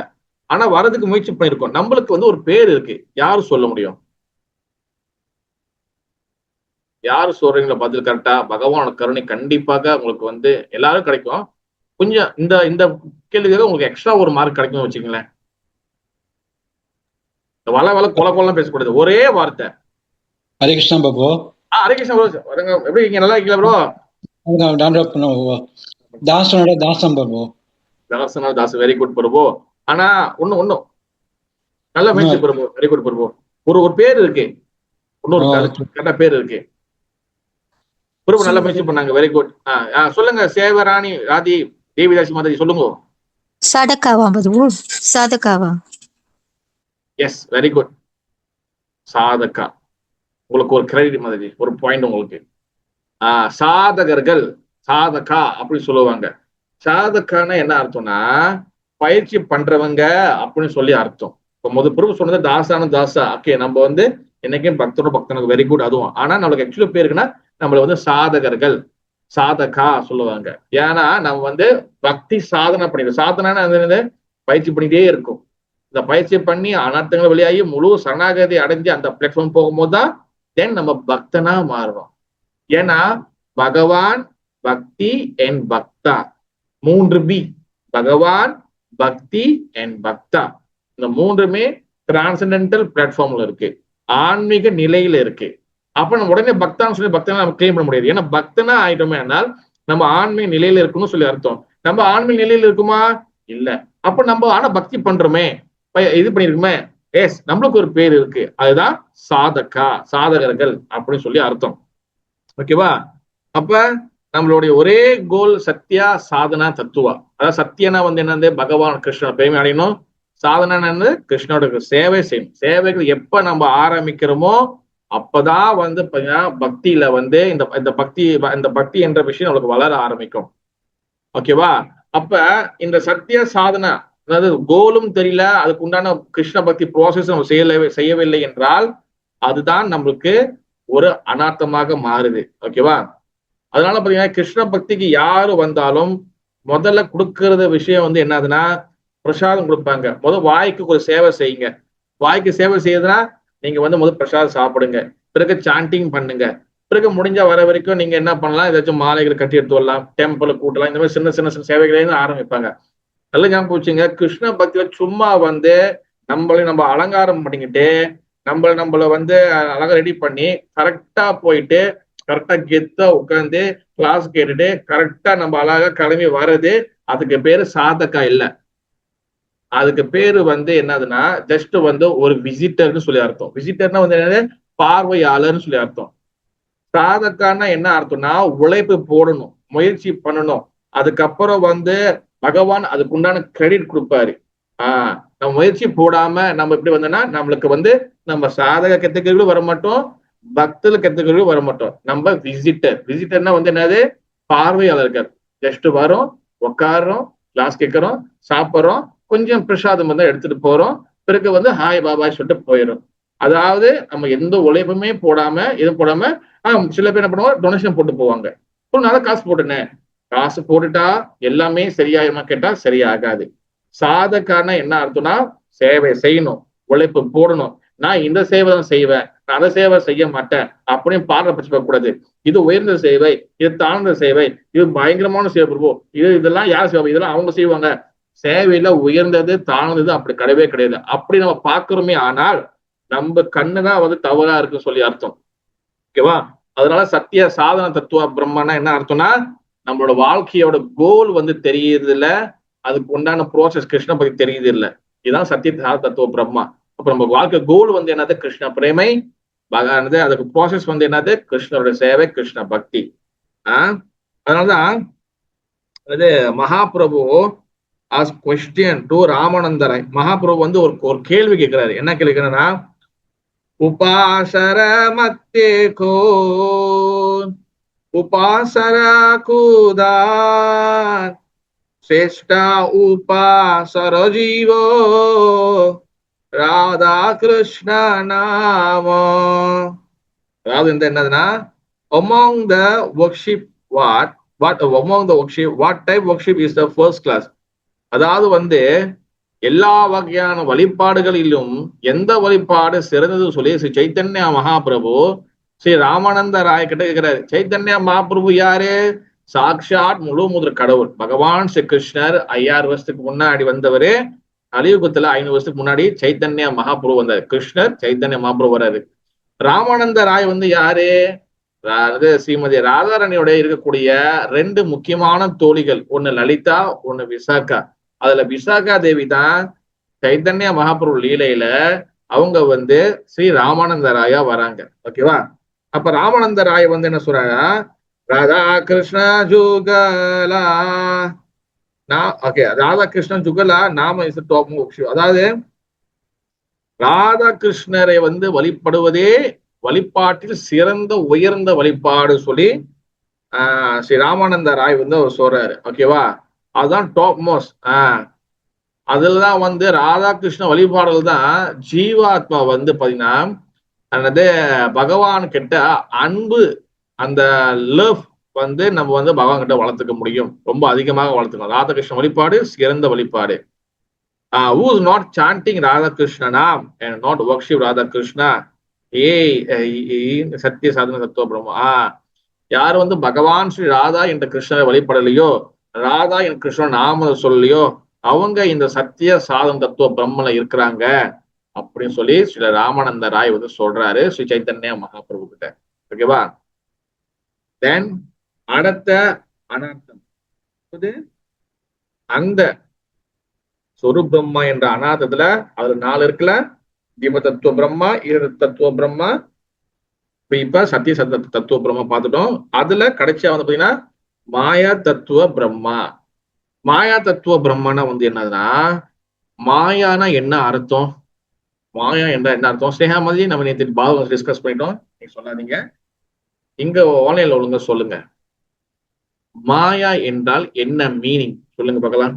ஆனா வரதுக்கு முயற்சி பண்ணியிருக்கோம். நம்மளுக்கு வந்து ஒரு பேர் இருக்கு, யாரு சொல்ல முடியும்? யாரு சொல்றீங்களா பதில் கரெக்டா? பகவானோட கருணை கண்டிப்பாக உங்களுக்கு வந்து எல்லாரும் கிடைக்கும். கொஞ்சம் இந்த இந்த கேள்விக்காக உங்களுக்கு எக்ஸ்ட்ரா ஒரு மார்க் கிடைக்கும்னு வச்சுக்கங்களேன். வள கொலை பேசக்கூடாது, ஒரே வார்த்தை. ஹரே கிருஷ்ணா பாபு. ஹரே கிருஷ்ணா ப்ரோ. எப்படி இருக்கீங்க? நல்லா இருக்கீங்களா ப்ரோ? தாசனோட தாசம் பாபு. Das, very good Prabhu. ஆனா ஒண்ணும் நல்ல முயற்சி பிரபு, வெரி குட் பிரபு. ஒரு பேர் இருக்கு, இன்னொரு கரெக்டா பேர் இருக்கு பிரபு. நல்ல முயற்சி பண்ணாங்க, வெரி குட். சொல்லுங்க சேவராணி ராதி தேவிதாசி மாதாஜி, சொல்லுங்க. சாதகாவா பிரபு? சாதகாவா? Yes, very good. சாதகா. உங்களுக்கு ஒரு கிரெடிட் மாதாஜி, ஒரு பாயிண்ட் உங்களுக்கு. சாதகர்கள், சாதகா அப்படின்னு சொல்லுவாங்க. சாதகான என்ன அர்த்தம்னா பயிற்சி பண்றவங்க அப்படின்னு சொல்லி அர்த்தம். இப்ப பிரபு சொன்னது தாசா. ஓகே, நம்ம வந்து என்னைக்கும் பக்தனுக்கு வெரி குட், அதுவும். ஆனா நம்மளுக்கு ஆக்சுவலி பேருக்குன்னா நம்மள வந்து சாதகர்கள், சாதகா சொல்லுவாங்க. ஏன்னா நம்ம வந்து பக்தி சாதனை பண்ணிடுவோம். சாதனை பயிற்சி பண்ணிட்டே இருக்கும். இந்த பயிற்சி பண்ணி அனர்த்தங்கள் வெளியாகி முழு சரணாகதி அடைஞ்சு அந்த பிளாட்ஃபார்ம் போகும்போது தான் தென் நம்ம பக்தனா மாறுறோம். ஏன்னா பகவான், பக்தி அண்ட் பக்தா, 3 பி. பகவான், பக்தி அண்ட் பக்தா, இந்த 3மே டிரான்சென்டென்டல் பிளாட்ஃபார்ம்ல இருக்கு, ஆன்மீக நிலையில இருக்கு. அப்ப நம்ம உடனே பக்தான்னு சொல்லி பக்தனா நம்ம கிளைம் பண்ண முடியாது. ஏன்னா பக்தனா ஆயிட்டோமே ஆனால் நம்ம ஆன்மீக நிலையில இருக்குன்னு சொல்லி அர்த்தம். நம்ம ஆன்மீக நிலையில இருக்குமா? இல்ல. அப்ப நம்ம ஆனா பக்தி பண்றோமே, இது பண்ணிருக்குமே, எஸ், நம்மளுக்கு ஒரு பேர் இருக்கு, அதுதான் சாதகா, சாதகர்கள் அப்படின்னு சொல்லி அர்த்தம். ஓகேவா? அப்ப நம்மளுடைய ஒரே கோல் சத்யா, சாதனா, தத்துவா. அதாவது சத்தியனா வந்து என்னது, பகவான் கிருஷ்ணன் பெருமை அடையணும். சாதனா வந்து கிருஷ்ணோட சேவை செய்யணும். சேவைகள் எப்ப நம்ம ஆரம்பிக்கிறோமோ அப்பதான் வந்து பக்தியில வந்து இந்த பக்தி என்ற விஷயம் நம்மளுக்கு வளர ஆரம்பிக்கும். ஓகேவா? அப்ப இந்த சத்திய சாதனா, அதாவது கோலும் தெரியல, அதுக்கு உண்டான கிருஷ்ண பக்தி ப்ராசஸ் நம்ம செய்யவில்லை என்றால் அதுதான் நம்மளுக்கு ஒரு அனார்த்தமாக மாறுது. ஓகேவா? அதனால பாத்தீங்கன்னா கிருஷ்ண பக்திக்கு யாரு வந்தாலும் முதல்ல கொடுக்கறது விஷயம் வந்து என்னதுன்னா பிரசாதம் கொடுப்பாங்க. வாய்க்கு ஒரு சேவை செய்யுங்க. வாய்க்கு சேவை செய்யுதுன்னா நீங்க வந்து பிரசாதம் சாப்பிடுங்க, பிறகு சாண்டிங் பண்ணுங்க, பிறகு முடிஞ்சா வர வரைக்கும் நீங்க என்ன பண்ணலாம், ஏதாச்சும் மாலைகளை கட்டி எடுத்து வரலாம், டெம்பிள் கூட்டலாம், இந்த மாதிரி சின்ன சின்ன சேவைகளே ஆரம்பிப்பாங்க. நல்லா ஞாபகம் வச்சுங்க, கிருஷ்ண பக்தியில சும்மா வந்து நம்ம அலங்காரம் பண்ணிக்கிட்டு நம்மள வந்து அழகா ரெடி பண்ணி கரெக்டா போயிட்டு கரெக்டா கெத்தா உட்காந்து கிளாஸ் கேட்டுட்டு கரெக்டா நம்ம அழகா கிளம்பி வர்றது, அதுக்கு பேரு சாதகா இல்ல. அதுக்கு பேரு வந்து என்னதுன்னா ஜஸ்ட் வந்து ஒரு விசிட்டர்னு சொல்லி அர்த்தம். விசிட்டர்னா வந்து என்னது, பார்வையாளர்னு சொல்லி அர்த்தம். சாதகான்னா என்ன அர்த்தம்னா உழைப்பு போடணும், முயற்சி பண்ணணும், அதுக்கப்புறம் வந்து பகவான் அதுக்கு உண்டான கிரெடிட் கொடுப்பாரு. நம்ம முயற்சி போடாம நம்ம எப்படி வந்தோம்னா நம்மளுக்கு வந்து நம்ம சாதக கத்துக்களும் வர மாட்டோம், பக்தர்கள் கத்துக்களும் வர மாட்டோம். நம்ம விசிட்டர்னா வந்து என்னது, பார்வையாளர்கள். ஜஸ்ட் வரோம், உட்காடுறோம், கிளாஸ் கேட்கறோம், சாப்பிட்றோம், கொஞ்சம் பிரசாதம் வந்து எடுத்துட்டு போறோம், பிறகு வந்து ஹாய் பாபாய் சொல்லிட்டு போயிடும். அதாவது நம்ம எந்த உழைப்புமே போடாம எதுவும் போடாம சில பேர் என்ன பண்ணுவாங்க, டொனேஷன் போட்டு போவாங்க. நாள காசு போட்டுனேன், காசு போட்டுட்டா எல்லாமே சரியாகுமா கேட்டா சரியாகாது. சாதக்கான என்ன அர்த்தம்னா சேவை செய்யணும், உழைப்பு போடணும். நான் இந்த சேவை தான் செய்வேன், நான் அந்த சேவை செய்ய மாட்டேன் அப்படின்னு பாரபட்சம் கூடாது. இது உயர்ந்த சேவை, இது தாழ்ந்த சேவை, இது பயங்கரமான சேவை பிரபு, இதெல்லாம் யார் சேவை, இதெல்லாம் அவங்க செய்வாங்க. சேவையில உயர்ந்தது தாழ்ந்தது அப்படி கிடையவே கிடையாது. அப்படி நம்ம பாக்குறோமே ஆனால் நம்ம கண்ணுதான் வந்து தவறா இருக்குன்னு சொல்லி அர்த்தம். ஓகேவா? அதனால சத்திய சாதன தத்துவ பிரம்மன்னா என்ன அர்த்தம்னா நம்மளோட வாழ்க்கையோட கோல் வந்து தெரியுது இல்ல, அதுக்கு உண்டான ப்ரோசஸ் கிருஷ்ண பத்தி தெரியுது இல்ல. இதுதான் சத்திய சாதன தத்துவ பிரம்மா. அப்ப நம்ம வாழ்க்கை கோல் வந்து என்னது, கிருஷ்ண பிரேமை பகவானது. அதுக்கு ப்ரோசஸ் வந்து என்னது, கிருஷ்ணரோட சேவை, கிருஷ்ண பக்தி. அதனாலதான் அது மகாபிரபு ஆஸ் கொஸ்டின் டு ராமானந்தராய். மகாபிரபு வந்து ஒரு கேள்வி கேட்கிறாரு. என்ன கேள்வி கேட்கிறா, உபாசர மத்தே கோ உபாசர கூதான் श्रेष्ठा उपासर जीवो राधा कृष्ण नाम. அதாவது என்னதுன்னா, among the worship among the worship what type worship is the first class. அதாவது வந்து எல்லா வகையான வழிபாடுகளிலும் எந்த வழிபாடு சிறந்தது சொல்லி ஸ்ரீ சைத்தன்ய மகாபிரபு ஸ்ரீ ராமானந்த ராய் கிட்ட கேட்கிறாரு. சைத்தன்ய மகாபிரபு யாரு? சாக்ஷாத் முழு முதற் கடவுள் பகவான் ஸ்ரீ கிருஷ்ணர். 5000 வருஷத்துக்கு முன்னாடி வந்தவரு. கலியுகத்துல 500 வருஷத்துக்கு முன்னாடி சைத்தன்ய மகாபிரபு வந்தாரு. கிருஷ்ணர், சைத்தன்ய மகாபிரபு வராரு. ராமானந்த ராய் வந்து யாரு? ஸ்ரீமதி ராதாரணியோட இருக்கக்கூடிய 2 முக்கியமான தோழிகள், ஒண்ணு லலிதா, ஒண்ணு விசாகா. அதுல விசாகா தேவி தான் சைத்தன்ய மகாபிரபு லீலையில அவங்க வந்து ஸ்ரீ ராமானந்த ராயா வராங்க. ஓகேவா? அப்ப ராமானந்த ராய் வந்து என்ன சொல்றாங்க, ராதா கிருஷ்ணா ஜுகலா ராதா கிருஷ்ணன் ஜுகலா நாம இஸ் டாப் மோக்ஷு. அதாவது ராதா கிருஷ்ணரை வந்து வழிபடுவதே வழிபாட்டில் சிறந்த உயர்ந்த வழிபாடு சொல்லி ஸ்ரீ ராமானந்த ராய் வந்து அவர் சொல்றாரு. ஓகேவா? அதுதான் டாப் மோஸ்ட். அதுலதான் வந்து ராதாகிருஷ்ண வழிபாடுகள் தான் ஜீவாத்மா வந்து பாத்தீங்கன்னா அந்த பகவான் கிட்ட அன்பு, அந்த லவ் வந்து நம்ம வந்து பகவான் கிட்ட வளர்த்துக்க முடியும், ரொம்ப அதிகமாக வளர்த்துக்கலாம். ராதாகிருஷ்ண வழிபாடு சிறந்த வழிபாடு. who is not chanting Radhakrishna நாம் and not worship ராதாகிருஷ்ணா சத்திய சாதன தத்துவ பிரம்மா. யார் வந்து பகவான் ஸ்ரீ ராதா என்ற கிருஷ்ணரை வழிபடலையோ, ராதா என் கிருஷ்ணன் நாம சொல்லலையோ, அவங்க இந்த சத்திய சாதன தத்துவ பிரம்மல இருக்கிறாங்க அப்படின்னு சொல்லி ஸ்ரீ ராமானந்த ராய் வந்து சொல்றாரு ஸ்ரீ சைத்தன்ய மகாபிரபு கிட்ட. ஓகேவா? தென் அடுத்த அனார்த்தம் அந்த சொரு பிரம்மா என்ற அனார்த்தத்துல அதுல 4 இருக்குல்ல, ஜீவ தத்துவ பிரம்மா, ஈர தத்துவ பிரம்மா, இப்ப சத்திய தத்துவ பிரம்மா பார்த்துட்டோம். அதுல கடைசியா வந்து பாத்தீங்கன்னா மாயா தத்துவ பிரம்மா. மாயா தத்துவ பிரம்மனா வந்து என்னதுன்னா, மாயானா என்ன அர்த்தம், மாயா என்ற என்ன அர்த்தம்? ஸ்னேகா மாதிரி நம்ம நேற்று பாகம் டிஸ்கஸ் பண்ணிட்டோம், நீங்க சொல்லாதீங்க, இங்க ஆன்லைன்ல ஒழுங்க சொல்லுங்க. மாயா என்றால் என்ன மீனிங் சொல்லுங்க பார்க்கலாம்.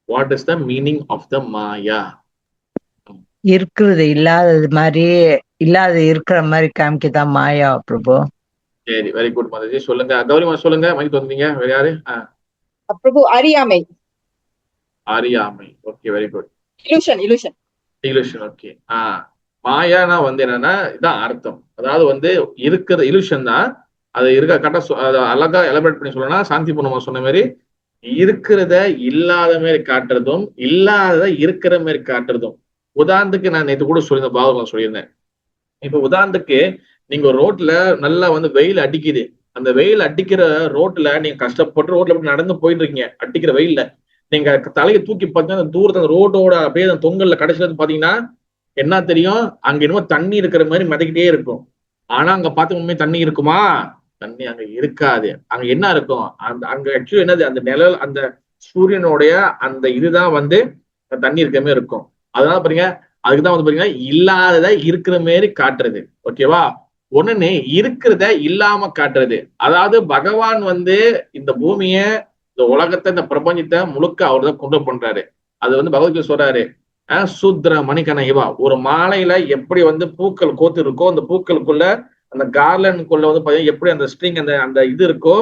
What is the meaning of the maya? இருக்கிறது இல்லாதது மாதிரி, இல்லாத இருக்கிற மாதிரி காமிக்கதான் மாயா பிரபு. சரி, வெரி குட் மாதாஜி. சொல்லுங்க கௌரிமா, சொல்லுங்க. மைக் வந்தீங்க, வேற யாரு? பிரபு அறியாமை. அறியாமை. Okay, very good. Illusion. Okay. மாயானா வந்து என்னன்னா இதான் அர்த்தம். அதாவது வந்து இருக்கிற இலுஷன் தான். அது இருக்க கரெக்டா அழகா எலபரேட் பண்ணி சொல்லணும்னா சாந்தி பூர்ணமா சொன்ன மாதிரி இருக்கிறத இல்லாத மாதிரி காட்டுறதும், இல்லாதத இருக்கிற மாதிரி காட்டுறதும். உதாரணத்துக்கு நான் நேற்று கூட சொல்லியிருந்தேன், பாவம் சொல்லியிருந்தேன். இப்ப உதாரணத்துக்கு நீங்க ஒரு ரோட்ல நல்லா வந்து வெயில் அடிக்குது, அந்த வெயில் அடிக்கிற ரோட்ல நீங்க கஷ்டப்பட்டு ரோட்ல நடந்து போயிட்டு இருக்கீங்க, அடிக்கிற வெயில்ல நீங்க தலையை தூக்கி பார்த்தீங்கன்னா அந்த தூரத்தை அந்த ரோட்டோட அப்படியே அந்த தொங்கல்ல கடைசியில பாத்தீங்கன்னா என்ன தெரியும், அங்க என்னமோ தண்ணி இருக்கிற மாதிரி மிதக்கிட்டே இருக்கும். ஆனா அங்க பார்த்து உண்மையை தண்ணி இருக்குமா? தண்ணி அங்க இருக்காது. அங்க என்ன இருக்கும்? அங்க ஆக்சுவலி என்னது, அந்த நிழல், அந்த சூரியனுடைய அந்த இதுதான் வந்து தண்ணி இருக்கமே இருக்கும். அதனால பாருங்க, அதுக்குதான் வந்து பாத்தீங்கன்னா இல்லாதத இருக்கிற மாதிரி காட்டுறது. ஓகேவா? ஒண்ணுன்னு இருக்கிறத இல்லாம காட்டுறது. அதாவது பகவான் வந்து இந்த பூமிய, இந்த உலகத்தை, இந்த பிரபஞ்சத்தை முழுக்க அவர் தான் கொண்டு பண்றாரு. அது வந்து பகவத்கீதை சொல்றாரு, சூத்ர மணிக்கண இவா. ஒரு மாலையில எப்படி வந்து பூக்கள் கோத்து இருக்கோ, அந்த பூக்களுக்குள்ள அந்த கார்லனுக்குள்ள வந்து பாத்தீங்கன்னா எப்படி அந்த ஸ்ட்ரிங், அந்த அந்த இது இருக்கோ,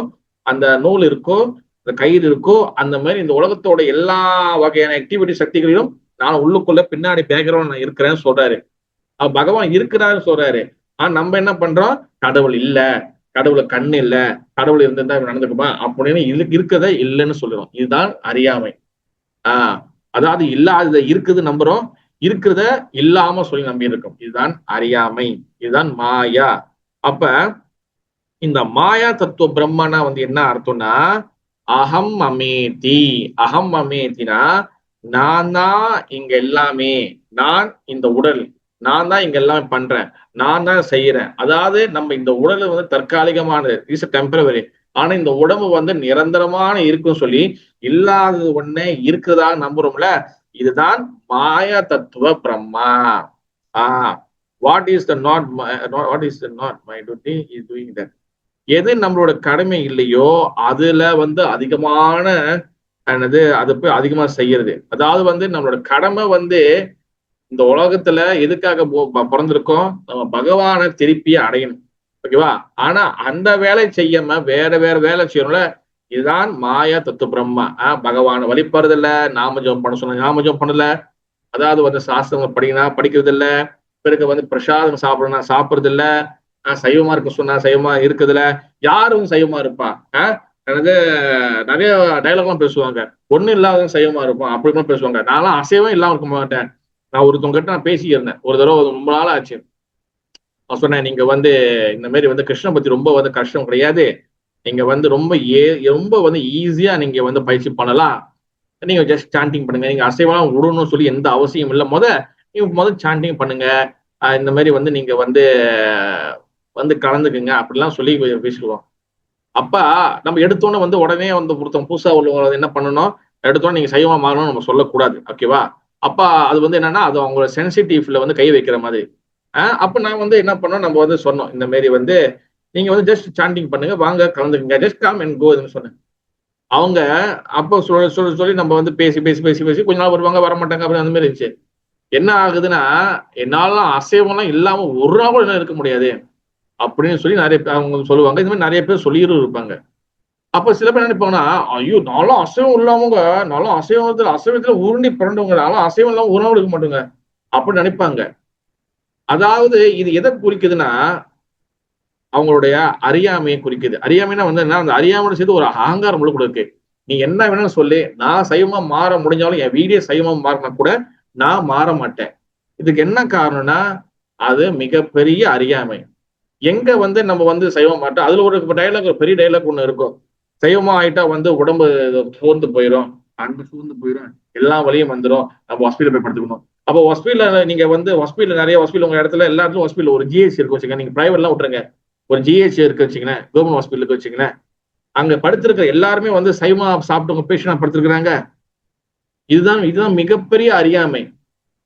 அந்த நூல் இருக்கோ, அந்த கயிறு இருக்கோ, அந்த மாதிரி இந்த உலகத்தோட எல்லா வகையான ஆக்டிவிட்டி சக்திகளிலும் நான் உள்ளுக்குள்ள பின்னாடி பேக்ரவுண்ட் நான் இருக்கிறேன்னு சொல்றாரு. பகவான் இருக்கிறாருன்னு சொல்றாரு. ஆனா நம்ம என்ன பண்றோம்? கடவுள் இல்ல, கடவுளை கண்ணு இல்ல, கடவுள் இருந்திருந்தா நடந்துக்குமா அப்படின்னு இருக்கிறத இல்லைன்னு சொல்லுறோம். இதுதான் அறியாமை. அதாவது இல்லாதத இருக்குது நம்புறோம், இருக்கிறத இல்லாம சொல்லி நம்பி இருக்கோம். இதுதான் அறியாமை, இதுதான் மாயா. அப்ப இந்த மாயா தத்துவ பிரம்மனா வந்து என்ன அர்த்தம்னா, அகம் அமேதி. அகம் அமேத்தினா நான் தான் இங்க எல்லாமே, நான் இந்த உடல், நான் தான் இங்க எல்லாமே பண்றேன், நான் தான் செய்யறேன். அதாவது நம்ம இந்த உடல் வந்து தற்காலிகமானது, இஸ் டெம்பரவரி. ஆனா இந்த உடம்பு வந்து நிரந்தரமான இருக்குன்னு சொல்லி இல்லாதது ஒண்ணே இருக்கிறதா நம்புறோம்ல, இதுதான் மாயா தத்துவ Brahma. What is the not my duty is doing that. எது நம்மளோட கடமை இல்லையோ அதுல வந்து அதிகமான அது போய் அதிகமா செய்யறது. அதாவது வந்து நம்மளோட கடமை வந்து இந்த உலகத்துல எதுக்காக பிறந்திருக்கோம்? நம்ம பகவானை திருப்பி அடையணும். ஓகேவா? ஆனா அந்த வேலை செய்யாம வேற வேற வேலை செய்யணும்ல, இதுதான் மாயா தத்துவ பிரம்மா. பகவானை வழிபடுறது இல்ல, நாம ஜெபம் பண்ண சொன்ன நாம ஜெபம் பண்ணல, அதாவது வந்து சாஸ்திரங்கள் படிக்கிறது இல்ல, பிறகு வந்து பிரசாதம் சாப்பிடணும் சாப்பிடுறது இல்ல, சைவமா இருக்க சொன்னா சைவமா இருக்குதுல. யாரு வந்து சைவமா இருப்பா? எனக்கு நிறைய டைலாக்லாம் பேசுவாங்க, ஒண்ணும் இல்லாத சைவமா இருப்பான் அப்படின்னு பேசுவாங்க. நான்லாம் அசைவம் இல்லாம இருக்க மாட்டேன். நான் ஒருத்தவங்க கிட்ட நான் பேசியிருந்தேன் ஒரு தடவை, ரொம்ப நாள் ஆச்சு. நான் சொன்னேன், நீங்க வந்து இந்த மாதிரி வந்து கிருஷ்ண பத்தி ரொம்ப வந்து கஷ்டம் கிடையாது, நீங்க வந்து ரொம்ப வந்து ஈஸியா நீங்க வந்து பயிற்சி பண்ணலாம். நீங்க ஜஸ்ட் சாண்டிங் பண்ணுங்க, நீங்க அசைவம் விடணும்னு சொல்லி எந்த அவசியம் இல்லை. நீங்க சாண்டிங் பண்ணுங்க, இந்த மாதிரி வந்து நீங்க வந்து கலந்துக்குங்க அப்படிலாம் சொல்லி பேசிடுவோம். அப்ப நம்ம எடுத்தோன்னே வந்து உடனே வந்து ஒருத்தவங்க புதுசா உள்ளவங்க என்ன பண்ணணும், எடுத்தோன்னே நீங்க சைவமா மாறணும்னு நம்ம சொல்லக்கூடாது. ஓகேவா? அப்ப அது வந்து என்னன்னா, அது அவங்களோட சென்சிட்டிவ்ல வந்து கை வைக்கிற மாதிரி. அப்ப நான் வந்து என்ன பண்ணோம், நம்ம வந்து சொன்னோம், இந்த மாதிரி வந்து நீங்க வந்து ஜஸ்ட் சாண்டிங் பண்ணுங்க, வாங்க கலந்துக்குங்க, ஜஸ்ட் கம் அண்ட் கோன்னு சொன்னேன். அவங்க அப்போ சொல்லி நம்ம வந்து பேசி பேசி பேசி பேசி கொஞ்ச நாள் வருவாங்க, வர மாட்டாங்க, அப்படி அந்த மாதிரி இருந்துச்சு. என்ன ஆகுதுன்னா, என்னாலாம் அசைவம்லாம் இல்லாம ஒரு நாள் கூட இருக்க முடியாது அப்படின்னு சொல்லி நிறைய பேர் அவங்க சொல்லுவாங்க. இந்த மாதிரி நிறைய பேர் சொல்லிட்டு இருப்பாங்க. அப்ப சில பேர் நினைப்பாங்கன்னா, ஐயோ நானும் அசைவம் இல்லாமங்க, நானும் அசைவத்துல உருண்டி பிறண்டவங்க, நானும் அசைவம் இல்லாம உணவு எடுக்க மாட்டோங்க அப்படின்னு நினைப்பாங்க. அதாவது இது எதை குறிக்குதுன்னா, அவங்களுடைய அறியாமையை குறிக்குது. அறியாமைன்னா வந்து என்ன, அந்த அறியாமையோட சேர்த்து ஒரு அகங்காரம் கூட இருக்கு. நீ என்ன வேணும்னு சொல்லி, நான் சைவமா மாற முடிஞ்சாலும் என் வீடியோ சைவமா மாறினா கூட நான் மாற மாட்டேன். இதுக்கு என்ன காரணம்னா, அது மிகப்பெரிய அறியாமை. எங்க வந்து நம்ம வந்து சைவம் மாட்டோம், அதுல ஒரு டைலாக், ஒரு பெரிய டைலாக் ஒண்ணு இருக்கும். சைவமா ஆயிட்டா வந்து உடம்பு சோர்ந்து போயிடும், அன்பு சோர்ந்து போயிடும், எல்லா வழியும் வந்துடும், நம்ம ஹாஸ்பிட்டல் போய் படுத்துக்கணும். அப்போ ஹாஸ்பிட்டல் நீங்க வந்து நிறைய ஹாஸ்பிட்டல் உங்க இடத்துல எல்லா இடத்துலும் ஹாஸ்பிட்டல் ஒரு ஜிஹெச் இருக்கு வச்சுங்க, நீங்க பிரைவேட்லாம் விட்டுருங்க, ஒரு ஜிஹெச் இருக்கு வச்சுங்களேன், கவர்மெண்ட் ஹாஸ்பிட்டலுக்கு வச்சுங்களேன், அங்க படுத்திருக்கிற எல்லாருமே வந்து சைவமா சாப்பிட்டவங்க பேஷண்டா படுத்திருக்கிறாங்க. இதுதான் மிகப்பெரிய அறியாமை.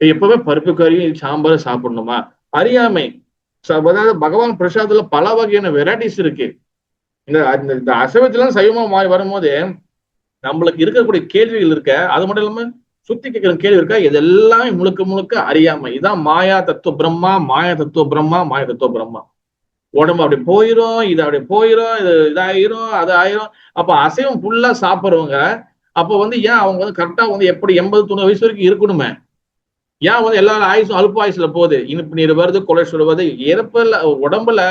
எப்பவுமே பருப்பு கறியும் சாம்பாரும் சாப்பிடணுமா? அறியாமை. அதாவது பகவான் பிரசாதத்துல பல வகையான வெரைட்டிஸ் இருக்கு. இந்த அசைவத்துல சைவமா மாறி வரும்போது நம்மளுக்கு இருக்கக்கூடிய கேள்விகள் இருக்க, அது மட்டும் இல்லாம சுத்தி கேட்கிற கேள்வி இருக்கா, இதெல்லாம் முழுக்க முழுக்க அறியாமை. இதான் மாயா தத்துவ பிரம்மா, மாயா தத்துவ பிரம்மா, மாயா தத்துவ பிரம்மா. உடம்பு அப்படி போயிரும், இது அப்படி போயிரும், இது இதாயிரும், அது ஆயிரும். அப்ப அசைவம் ஃபுல்லா சாப்பிடுறவங்க அப்ப வந்து ஏன் அவங்க வந்து கரெக்டா வந்து எப்படி 80-90 வயசு வரைக்கும் இருக்கணுமே? ஏன் வந்து எல்லாரும் ஆயுசும் அல்ப ஆயுசுல போகுது? இனிப்பு நீர் வருது, கொலஸ்ட்ரால் வருது, இறப்புல உடம்புல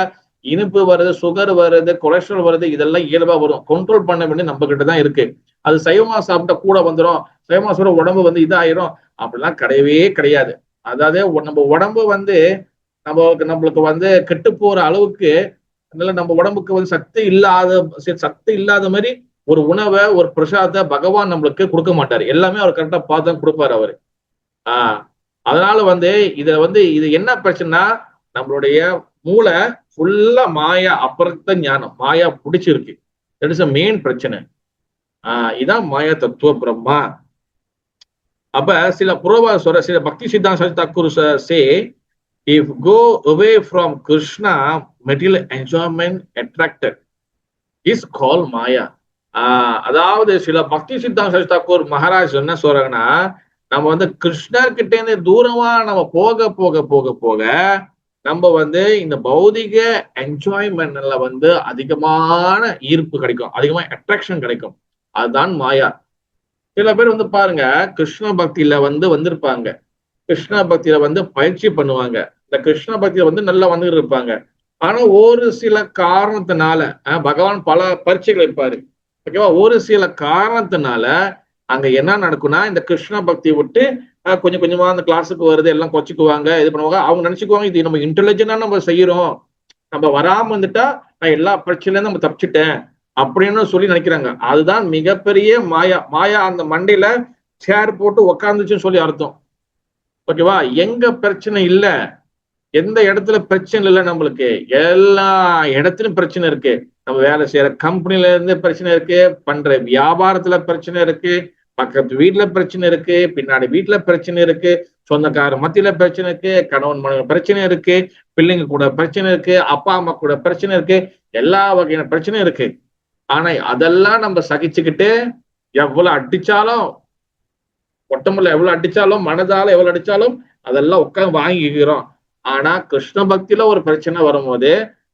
இனிப்பு வருது, சுகர் வருது, கொலஸ்ட்ரால் வருது, இதெல்லாம் இயல்பா வரும். கண்ட்ரோல் பண்ண வேண்டிய நம்ம கிட்ட தான் இருக்கு. அது சைவமா சாப்பிட்டா கூட வந்துடும், சைவமா சாப்பிட உடம்பு வந்து இதாயிரும், அப்படிலாம் கிடையவே கிடையாது. அதாவது நம்ம உடம்பு வந்து நம்மளுக்கு வந்து கெட்டு போற அளவுக்கு நம்ம உடம்புக்கு வந்து சத்து இல்லாத மாதிரி ஒரு உணவை, ஒரு பிரசாதத்தை பகவான் நம்மளுக்கு கொடுக்க மாட்டாரு. எல்லாமே அவர் கரெக்டா பார்த்து தான் கொடுப்பாரு அவரு. அதனால வந்து இது என்ன பிரச்சனைனா, நம்மளுடைய மூளை ஃபுல்லா மாயா அபரக்த ஞானம், மாயா பிடிச்சிருக்கு. தட் இஸ் அ மெயின் பிரச்சனை. இதான் மாயா தத்துவ பிரம்மா. அப்ப சில புரோபா சில பக்தி சித்தாந்த தாக்கூர் சே, if go away from Krishna, material enjoyment attracted is called Maya. அதாவது சில பக்தி சித்தாந்த தாக்கூர் மகாராஜ் என்ன சொல்றாங்கன்னா, நம்ம வந்து கிருஷ்ணர் கிட்ட இருந்து தூரமா நம்ம போக போக போக போக நம்ம வந்து இந்த பௌதிக என்ஜாய்மெண்ட்ல வந்து அதிகமான ஈர்ப்பு கிடைக்கும், அதிகமான அட்ராக்ஷன் கிடைக்கும். அதுதான் மாயா. சில பேர் வந்து பாருங்க, கிருஷ்ண பக்தியில வந்து வந்திருப்பாங்க, கிருஷ்ண பக்தியில வந்து பயிற்சி பண்ணுவாங்க, இந்த கிருஷ்ண பக்தியில வந்து நல்லா வந்துட்டு இருப்பாங்க. ஆனா ஒரு சில காரணத்தினால பகவான் பல பரீட்சைகள் வைப்பாரு, ஓகேவா? ஒரு சில காரணத்தினால அங்க என்ன நடக்கும்னா, இந்த கிருஷ்ண பக்தியை விட்டு கொஞ்சம் கொஞ்சமா அந்த கிளாஸுக்கு வருது, எல்லாம் கொச்சுக்குவாங்க, இது பண்ணுவாங்க. அவங்க நினைச்சுக்குவாங்க இது நம்ம இன்டெலிஜென்டா நம்ம செய்யறோம், நம்ம வராம வந்துட்டா நான் எல்லா பிரச்சனையும் நம்ம தப்பிச்சுட்டேன் அப்படின்னு சொல்லி நினைக்கிறாங்க. அதுதான் மிகப்பெரிய மாயா. மாயா அந்த மண்டையில சேர் போட்டு உக்காந்துச்சுன்னு சொல்லி அர்த்தம், ஓகேவா? எங்க பிரச்சனை இல்ல, எந்த இடத்துல பிரச்சனை இல்லை, நம்மளுக்கு எல்லா இடத்துலயும் பிரச்சனை இருக்கு. நம்ம வேலை செய்யற கம்பெனில இருந்து பிரச்சனை இருக்கு, பண்ற வியாபாரத்துல பிரச்சனை இருக்கு, பக்கத்து வீட்டுல பிரச்சனை இருக்கு, பின்னாடி வீட்டுல பிரச்சனை இருக்கு, சொந்தக்கார மத்தியில பிரச்சனை இருக்கு, கணவன் மனைவி பிரச்சனை இருக்கு, பிள்ளைங்க கூட பிரச்சனை இருக்கு, அப்பா அம்மா கூட பிரச்சனை இருக்கு, எல்லா வகையான பிரச்சனை இருக்கு. ஆனா அதெல்லாம் நம்ம சகிச்சுக்கிட்டு எவ்வளவு அடிச்சாலும், ஒட்டமுள்ள எவ்வளவு அடிச்சாலும், மனதால எவ்வளவு அடிச்சாலும் அதெல்லாம் உட்காந்து வாங்கிக்கிறோம். ஆனா கிருஷ்ண பக்தியில ஒரு பிரச்சனை வரும்போது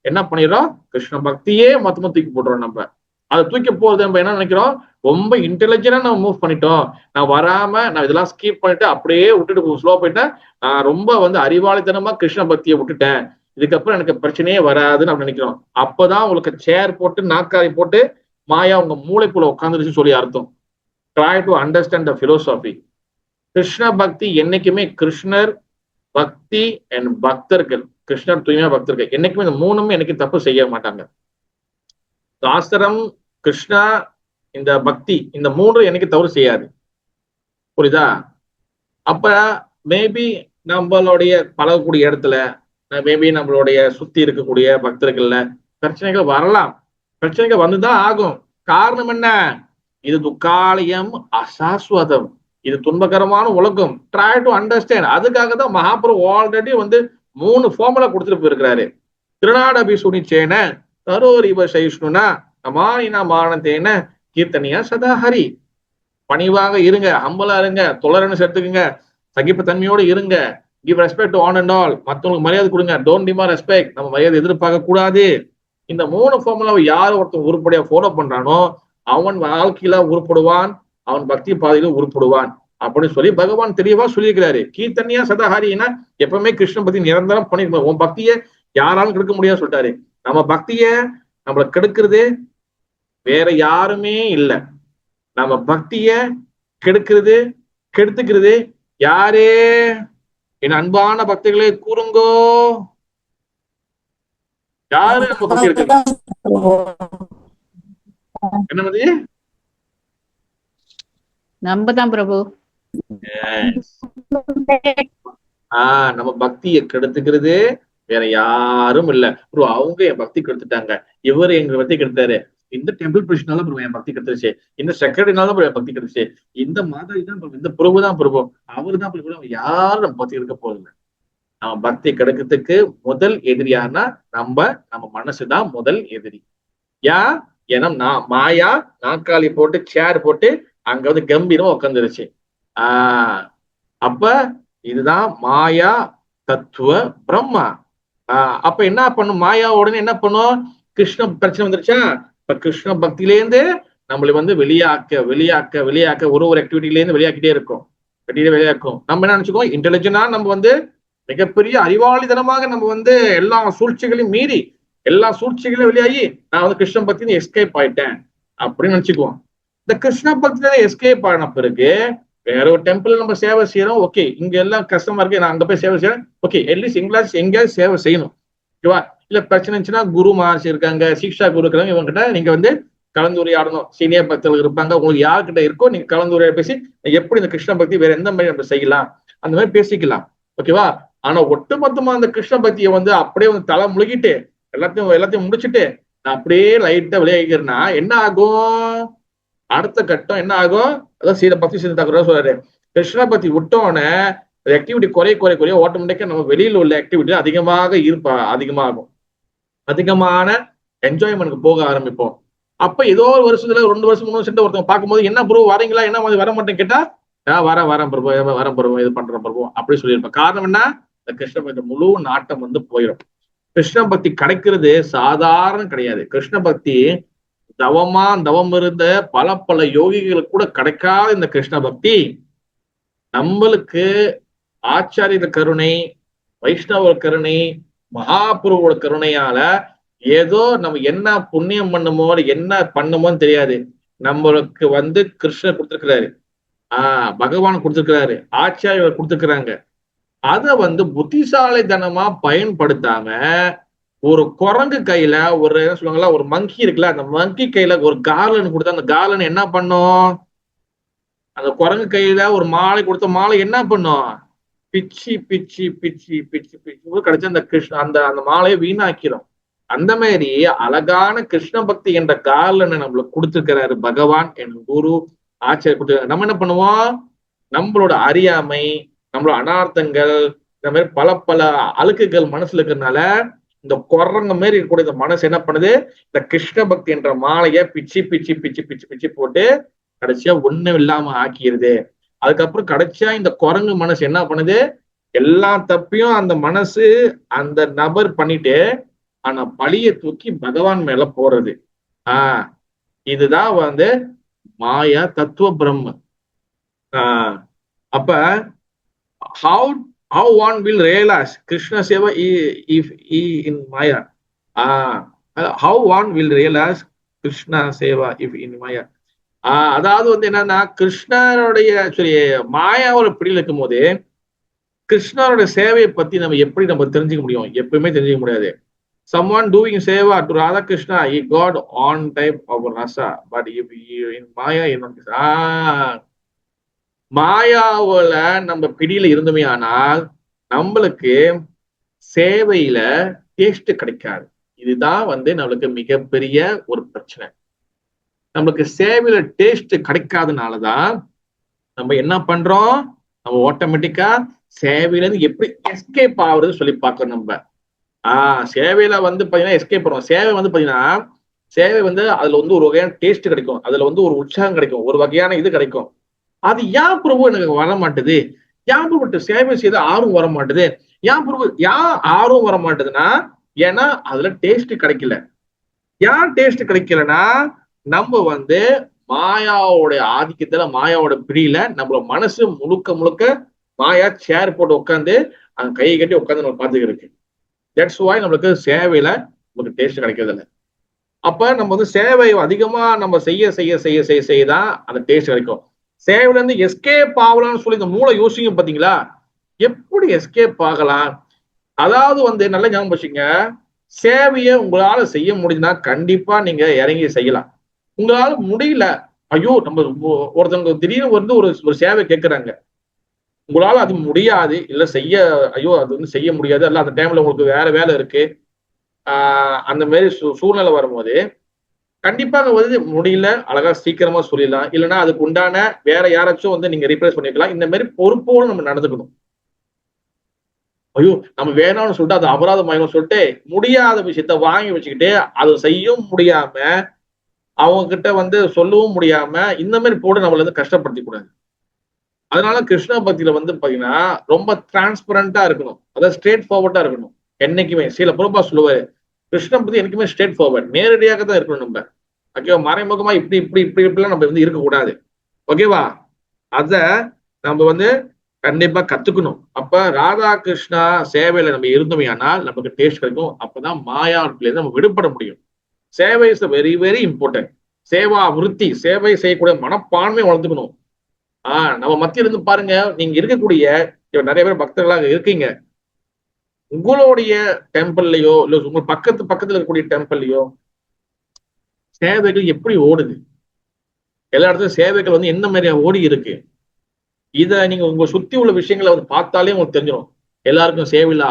என்ன பண்ணிடுறோம், கிருஷ்ண பக்தியே மொத்தமா தூக்கி போடுறோம். நம்ம அதை தூக்கி போறது நம்ம என்ன நினைக்கிறோம், ரொம்ப இன்டெலிஜென்டா நம்ம மூவ் பண்ணிட்டோம், நான் வராம நான் இதெல்லாம் ஸ்கிப் பண்ணிட்டு அப்படியே விட்டுட்டு ஸ்லோ போயிட்டேன், நான் ரொம்ப வந்து அறிவாளித்தனமா கிருஷ்ண பக்தியை விட்டுட்டேன், இதுக்கப்புறம் எனக்கு பிரச்சனையே வராதுன்னு நம்ம நினைக்கிறோம். அப்பதான் உங்களுக்கு சேர் போட்டு நாற்காலி போட்டு மாயா உங்க மூளைக்குள்ள உட்காந்துருச்சுன்னு சொல்லி அர்த்தம். Try to understand the philosophy. Krishna பக்தி என்னைக்குமே கிருஷ்ணர் பக்தி அண்ட் பக்தர்கள், கிருஷ்ணர் தூய்மையா பக்தர்கள் என்னைக்குமே இந்த மூணுமே எனக்கு தப்பு செய்ய மாட்டாங்க. சாஸ்திரம், கிருஷ்ணா, இந்த பக்தி, இந்த மூன்று எனக்கு தவறு செய்யாது, புரியுதா? அப்ப மேபி நம்மளுடைய பழகக்கூடிய இடத்துல, மேபி நம்மளுடைய சுத்தி இருக்கக்கூடிய பக்தர்கள்ல பிரச்சனைகள் வரலாம், பிரச்சனைகள் வந்துதான் ஆகும். காரணம் என்ன, இது துக்காலயம் அசாஸ்வதம், இது துன்பகரமான உலகம். Try to understand. அதுக்காக தான் மகாபிரபு ஆல்ரெடி வந்து 3 ஃபார்முலா கொடுத்துட்டு போயிருக்கிறாரு. திருநாடபி சுனிச்சேன தரோரிவ சைஷ்ணுனா அமானினா மானத்தேன கீர்த்தனியா சதாஹரி. பணிவாக இருங்க, ஹம்பலா இருங்க, தொலரன்னு சேர்த்துக்குங்க, சகிப்புத்தன்மையோடு இருங்க, give respect to on and all, மற்றவங்களுக்கு மரியாதை கொடுங்க, டோன்ட் டிமாண்ட் ரெஸ்பெக்ட், நம்ம மரியாதை எதிர்பார்க்க கூடாது. இந்த 3 ஃபார்முலாவை யார் ஒருத்தன் உருப்படியா ஃபாலோ பண்றானோ அவன் வாழ்க்கையில உருப்படுவான், அவன் பக்தி பாதையில உருப்படுவான் அப்படின்னு சொல்லி பகவான் தெளிவா சொல்லியிருக்கிறாரு. கீர்த்தனியா சதாஹரினா எப்பவுமே கிருஷ்ண பக்தி நிரந்தரம் பண்ணிருக்கோம். உன் பக்தியை யாராலும் கெடுக்க முடியாது சொல்லிட்டாரு. நம்ம பக்திய நம்மள கெடுக்கிறது வேற யாருமே இல்லை, நம்ம பக்திய கெடுத்துக்கிறது யாரே? என் அன்பான பக்திகளே கூறுங்கோ, யாரு நம்ம பக்தி எடுக்கிறது? என்ன மாதிரி நம்பதான் பிரபு. நம்ம பக்தியை கெடுத்துக்கிறது வேற யாரும் இல்ல. ப்ரோ அவங்க என் பக்தி கெடுத்துட்டாங்க, இவரு எங்க பக்தி கெடுத்தாரு, இந்த டெம்பிள் பிரச்சனால ப்ரோ என் பக்தி கெடுத்துருச்சு, இந்த செக்ரட்டரினால ப்ரோ என் பக்தி கெடுத்துச்சு, இந்த மாதிரி தான் இந்த பிரபு தான் பிரபு, அவரு தான் பிரபு, யாரும் நம்ம பக்தி எடுக்க போறதில்லை. நம்ம பக்தி கெடுக்கிறதுக்கு முதல் எதிரியானா நம்ம மனசுதான் முதல் எதிரி. ஏன்னா மாயா நாற்காலி போட்டு சேர் போட்டு அங்க வந்து கம்பீரமா உட்காந்துருச்சு. அப்ப இதுதான் மாயா தத்துவ பிரம்மா. அப்ப என்ன பண்ணும் மாயா? உடனே என்ன பண்ணும்? கிருஷ்ண பிரச்சனை வந்துருச்சா, இப்ப கிருஷ்ண பக்தியிலேருந்து நம்மளை வந்து வெளியாக்க ஒரு ஆக்டிவிட்டில இருந்து வெளியாக்கிட்டே இருக்கும், வெளியாக்கும். நம்ம என்ன நினைச்சுக்கோ, இன்டெலிஜென்டா நம்ம வந்து மிகப்பெரிய அறிவாளித்தனமாக நம்ம வந்து எல்லா சூழ்ச்சிகளையும் மீறி எல்லா சூழ்ச்சிகளையும் வெளியாகி நான் வந்து கிருஷ்ண பக்தி எஸ்கேப் ஆயிட்டேன் அப்படின்னு நினைச்சுக்குவோம். இந்த கிருஷ்ண பக்தியில எஸ்கேப் ஆன பிறகு வேற ஒரு டெம்பிள் நம்ம சேவை செய்யறோம், ஓகே இங்க எல்லாம் கஷ்டமா இருக்கு, நான் அங்க போய் சேவை செய்யறேன், ஓகே அட்லீஸ்ட் எங்கேயாவது சேவை செய்யணும், ஓகேவா? இல்ல பிரச்சனை இருந்துச்சுன்னா குரு மகர்ஷி இருக்காங்க, சிக்ஷா குரு இருக்காங்க, இவங்க கிட்ட நீங்க வந்து கலந்துரையாடணும். சீனியர் பக்தர்கள் இருப்பாங்க, உங்களுக்கு யார்கிட்ட இருக்கோ நீங்க கலந்துரையாட பேசி எப்படி இந்த கிருஷ்ண பக்தி வேற எந்த மாதிரி நம்ம செய்யலாம் அந்த மாதிரி பேசிக்கலாம், ஓகேவா? ஆனா ஒட்டுமொத்தமா அந்த கிருஷ்ண பக்தியை வந்து அப்படியே வந்து தலை முழுகிட்டு எல்லாத்தையும் முடிச்சுட்டு நான் அப்படியே லைட்டா விளையாடுகிறேன்னா என்ன ஆகும்? அடுத்த கட்டம் என்ன ஆகும்? அதான் பக்தி சீத தாக்கூர் சொல்றாரு, கிருஷ்ண பக்தி விட்டோன்னே ஆக்டிவிட்டி குறைய ஆட்டோமேட்டிக்கா நம்ம வெளியில உள்ள ஆக்டிவிட்டி அதிகமாகும், அதிகமான என்ஜாய்மெண்ட்க்கு போக ஆரம்பிப்போம். அப்ப ஏதோ ஒரு வருஷத்துல 2 வருஷம் 3 வருஷம் ஒருத்தவங்க பார்க்கும்போது என்ன ப்ரோ வரீங்களா, என்ன மாதிரி வர மாட்டேன்னு கேட்டா வரேன் பிரபு இது பண்றேன் பிரபு அப்படி சொல்லியிருப்பேன். காரணம் என்ன? இந்த கிருஷ்ண பக்தி முழு நாட்டம் வந்து போயிடும். கிருஷ்ண பக்தி கிடைக்கிறது சாதாரண கிடையாது. கிருஷ்ண பக்தி தவம் இருந்த பல யோகிகளுக்கு கூட கிடைக்காத இந்த கிருஷ்ண பக்தி நம்மளுக்கு ஆச்சாரிய கருணை, வைஷ்ணவ கருணை, மகாபுருவோட கருணையால ஏதோ நம்ம என்ன புண்ணியம் பண்ணுமோ என்ன பண்ணுமோன்னு தெரியாது, நம்மளுக்கு வந்து கிருஷ்ணர் கொடுத்திருக்கிறாரு, பகவான் கொடுத்திருக்கிறாரு, ஆச்சாரியர் கொடுத்திருக்கிறாங்க. அத வந்து புத்திசாலித்தனமா பயன்படுத்தாம ஒரு குரங்கு கையில ஒரு என்ன சொல்லுவாங்களா, ஒரு மங்கி இருக்குல்ல, அந்த மங்கி கையில ஒரு கார்லன் கொடுத்தா அந்த கார்லன் என்ன பண்ணும்? அந்த குரங்கு கையில ஒரு மாலை கொடுத்த மாலை என்ன பண்ணும்? பிச்சு பிச்சு பிச்சு பிச்சு பிச்சு கிடைச்ச அந்த அந்த மாலையை வீணாக்கிறோம். அந்த மாதிரி அழகான கிருஷ்ண பக்தி என்ற கார்லனை நம்மளுக்கு கொடுத்திருக்கிறாரு பகவான், என் குரு ஆச்சாரியர் கொடுத்திருக்காரு. நம்ம என்ன பண்ணுவோம்? நம்மளோட அறியாமை, நம்மளோட அனார்த்தங்கள், இந்த மாதிரி பல அழுக்குகள் மனசுல இருக்கிறதுனால இந்த குரங்க மாதிரி இருக்கக்கூடிய இந்த மனசு என்ன பண்ணுது? இந்த கிருஷ்ண பக்தி என்ற மாலைய பிச்சு பிச்சு பிச்சு பிச்சு பிச்சு போட்டு கடைசியா ஒண்ணும் இல்லாம ஆக்கிடுது. அதுக்கப்புறம் கடைசியா இந்த குரங்கு மனசு என்ன பண்ணுது? எல்லா தப்பையும் அந்த மனசு அந்த நபர் பண்ணிட்டு ஆனா பழிய தூக்கி பகவான் மேல போறது. இதுதான் வந்து மாயா தத்துவ பிரம்ம. அப்ப how one will realize Krishna seva if in Maya? How one will realize Krishna seva if in Maya? அதாவது வந்து என்னன்னா, கிருஷ்ணருடைய மாயாவோட பிடியில் இருக்கும் போது கிருஷ்ணருடைய சேவையை பத்தி நம்ம தெரிஞ்சுக்க முடியும்? எப்பவுமே தெரிஞ்சுக்க முடியாது. Someone doing seva to Radha Krishna, he got on type of rasa, but if in Maya, மாயாவுல நம்ம பிடியில இருந்தோமே ஆனால் நம்மளுக்கு சேவையில டேஸ்ட் கிடைக்காது. இதுதான் வந்து நம்மளுக்கு மிகப்பெரிய ஒரு பிரச்சனை. நம்மளுக்கு சேவையில டேஸ்ட் கிடைக்காதனாலதான் நம்ம என்ன பண்றோம்? நம்ம ஆட்டோமேட்டிக்கா சேவையில இருந்து எப்படி எஸ்கேப் ஆகுறது சொல்லி பார்க்கணும். நம்ம சேவையில வந்து பாத்தீங்கன்னா எஸ்கேப் பண்ணுவோம். சேவை வந்து பாத்தீங்கன்னா சேவை வந்து அதுல வந்து ஒரு வகையான டேஸ்ட் கிடைக்கும், அதுல வந்து ஒரு உற்சாகம் கிடைக்கும், ஒரு வகையான இது கிடைக்கும். அது ஏன் பிரபு எனக்கு வர மாட்டுது? ஏன் பிரபு சேவை செய்த ஆர்வம் வர மாட்டுது? ஏன் பிரபு ஆர்வம் வர மாட்டுதுன்னா, ஏன்னா அதுல டேஸ்ட் கிடைக்கல. ஏன் டேஸ்ட் கிடைக்கலன்னா, நம்ம வந்து மாயாவோட ஆதிக்கத்துல மாயாவோட பிடியில நம்மளோட மனசு முழுக்க மாயா சேர் போட்டு உட்காந்து அந்த கையை கட்டி உட்காந்து நம்ம பார்த்துக்கிருக்கு. தட்ஸ் வாய் நம்மளுக்கு சேவையில நமக்கு டேஸ்ட் கிடைக்கிறது இல்லை. அப்ப நம்ம வந்து சேவை அதிகமா நம்ம செய்யதான் அந்த டேஸ்ட் கிடைக்கும். சேவையில இருந்து எஸ்கேப் ஆகலாம்னு சொல்லி இந்த மூளை யோசிங்க பாத்தீங்களா? எப்படி எஸ்கேப் ஆகலாம்? அதாவது வந்து நல்ல ஞாபகம் வச்சுங்க, சேவையை உங்களால செய்ய முடியுதுன்னா கண்டிப்பா நீங்க இறங்கி செய்யலாம். உங்களால முடியல, ஐயோ நம்ம ஒருத்தவங்க திடீர்னு வந்து ஒரு சேவை கேட்கறாங்க, உங்களால அது முடியாது, இல்ல ஐயோ அது வந்து செய்ய முடியாது, அல்ல அந்த டைம்ல உங்களுக்கு வேற வேலை இருக்கு, அந்த மாதிரி சூழ்நிலை வரும்போது கண்டிப்பாக வந்து முடியல, அழகா சீக்கிரமா சொல்லிடலாம். இல்லைன்னா அதுக்கு உண்டான வேற யாராச்சும் வந்து நீங்க ரீப்ளேஸ் பண்ணிக்கலாம். இந்த மாதிரி பொறுப்போடு நம்ம நடந்துக்கணும். ஐயோ நம்ம வேணாம்னு சொல்லிட்டு அது அபராதம் ஆயிடும் சொல்லிட்டு முடியாத விஷயத்த வாங்கி வச்சுக்கிட்டு அது செய்யவும் முடியாம அவங்க கிட்ட வந்து சொல்லவும் முடியாம இந்த மாதிரி போட்டு நம்மள வந்து கஷ்டப்படுத்திக் கூடாது. அதனால கிருஷ்ண பக்தியில வந்து பாத்தீங்கன்னா ரொம்ப டிரான்ஸ்பரண்டா இருக்கணும், அதாவது ஸ்ட்ரெயிட் ஃபார்வர்டா இருக்கணும். என்னைக்குமே சில பிரபா சொல்லுவாரு, கிருஷ்ண பக்தி என்னைக்குமே ஸ்ட்ரெயிட் ஃபார்வர்ட், நேரடியாக தான் இருக்கணும். நம்ம ஓகேவா? மறைமுகமா இப்படிலாம் நம்ம வந்து இருக்கக்கூடாது. ஓகேவா? அத நம்ம வந்து கண்டிப்பா கத்துக்கணும். அப்ப ராதா கிருஷ்ணா சேவையில நம்ம இருந்தோமே ஆனால் நமக்கு டேஸ்ட் கிடைக்கும். அப்பதான் மாயாவில இருந்து நம்ம விடுபட முடியும். சேவை is very very important. Seva விருத்தி, சேவை செய்யக்கூடிய மனப்பான்மை வளர்த்துக்கணும். நம்ம மத்தியில இருந்து பாருங்க, நீங்க இருக்கக்கூடிய நிறைய பேர் பக்தர்களாக இருக்கீங்க, உங்களுடைய டெம்பிள்லயோ இல்ல உங்க பக்கத்துல இருக்கக்கூடிய டெம்பிள்லயோ சேவைகள் எப்படி ஓடுது? எல்லா இடத்துலயும் சேவைகள் வந்து என்ன மாதிரி ஓடி இருக்கு? இத நீங்க உங்க சுத்தி உள்ள விஷயங்களை வந்து பார்த்தாலே உங்களுக்கு தெரிஞ்சிடும். எல்லாருக்கும் சேவையில்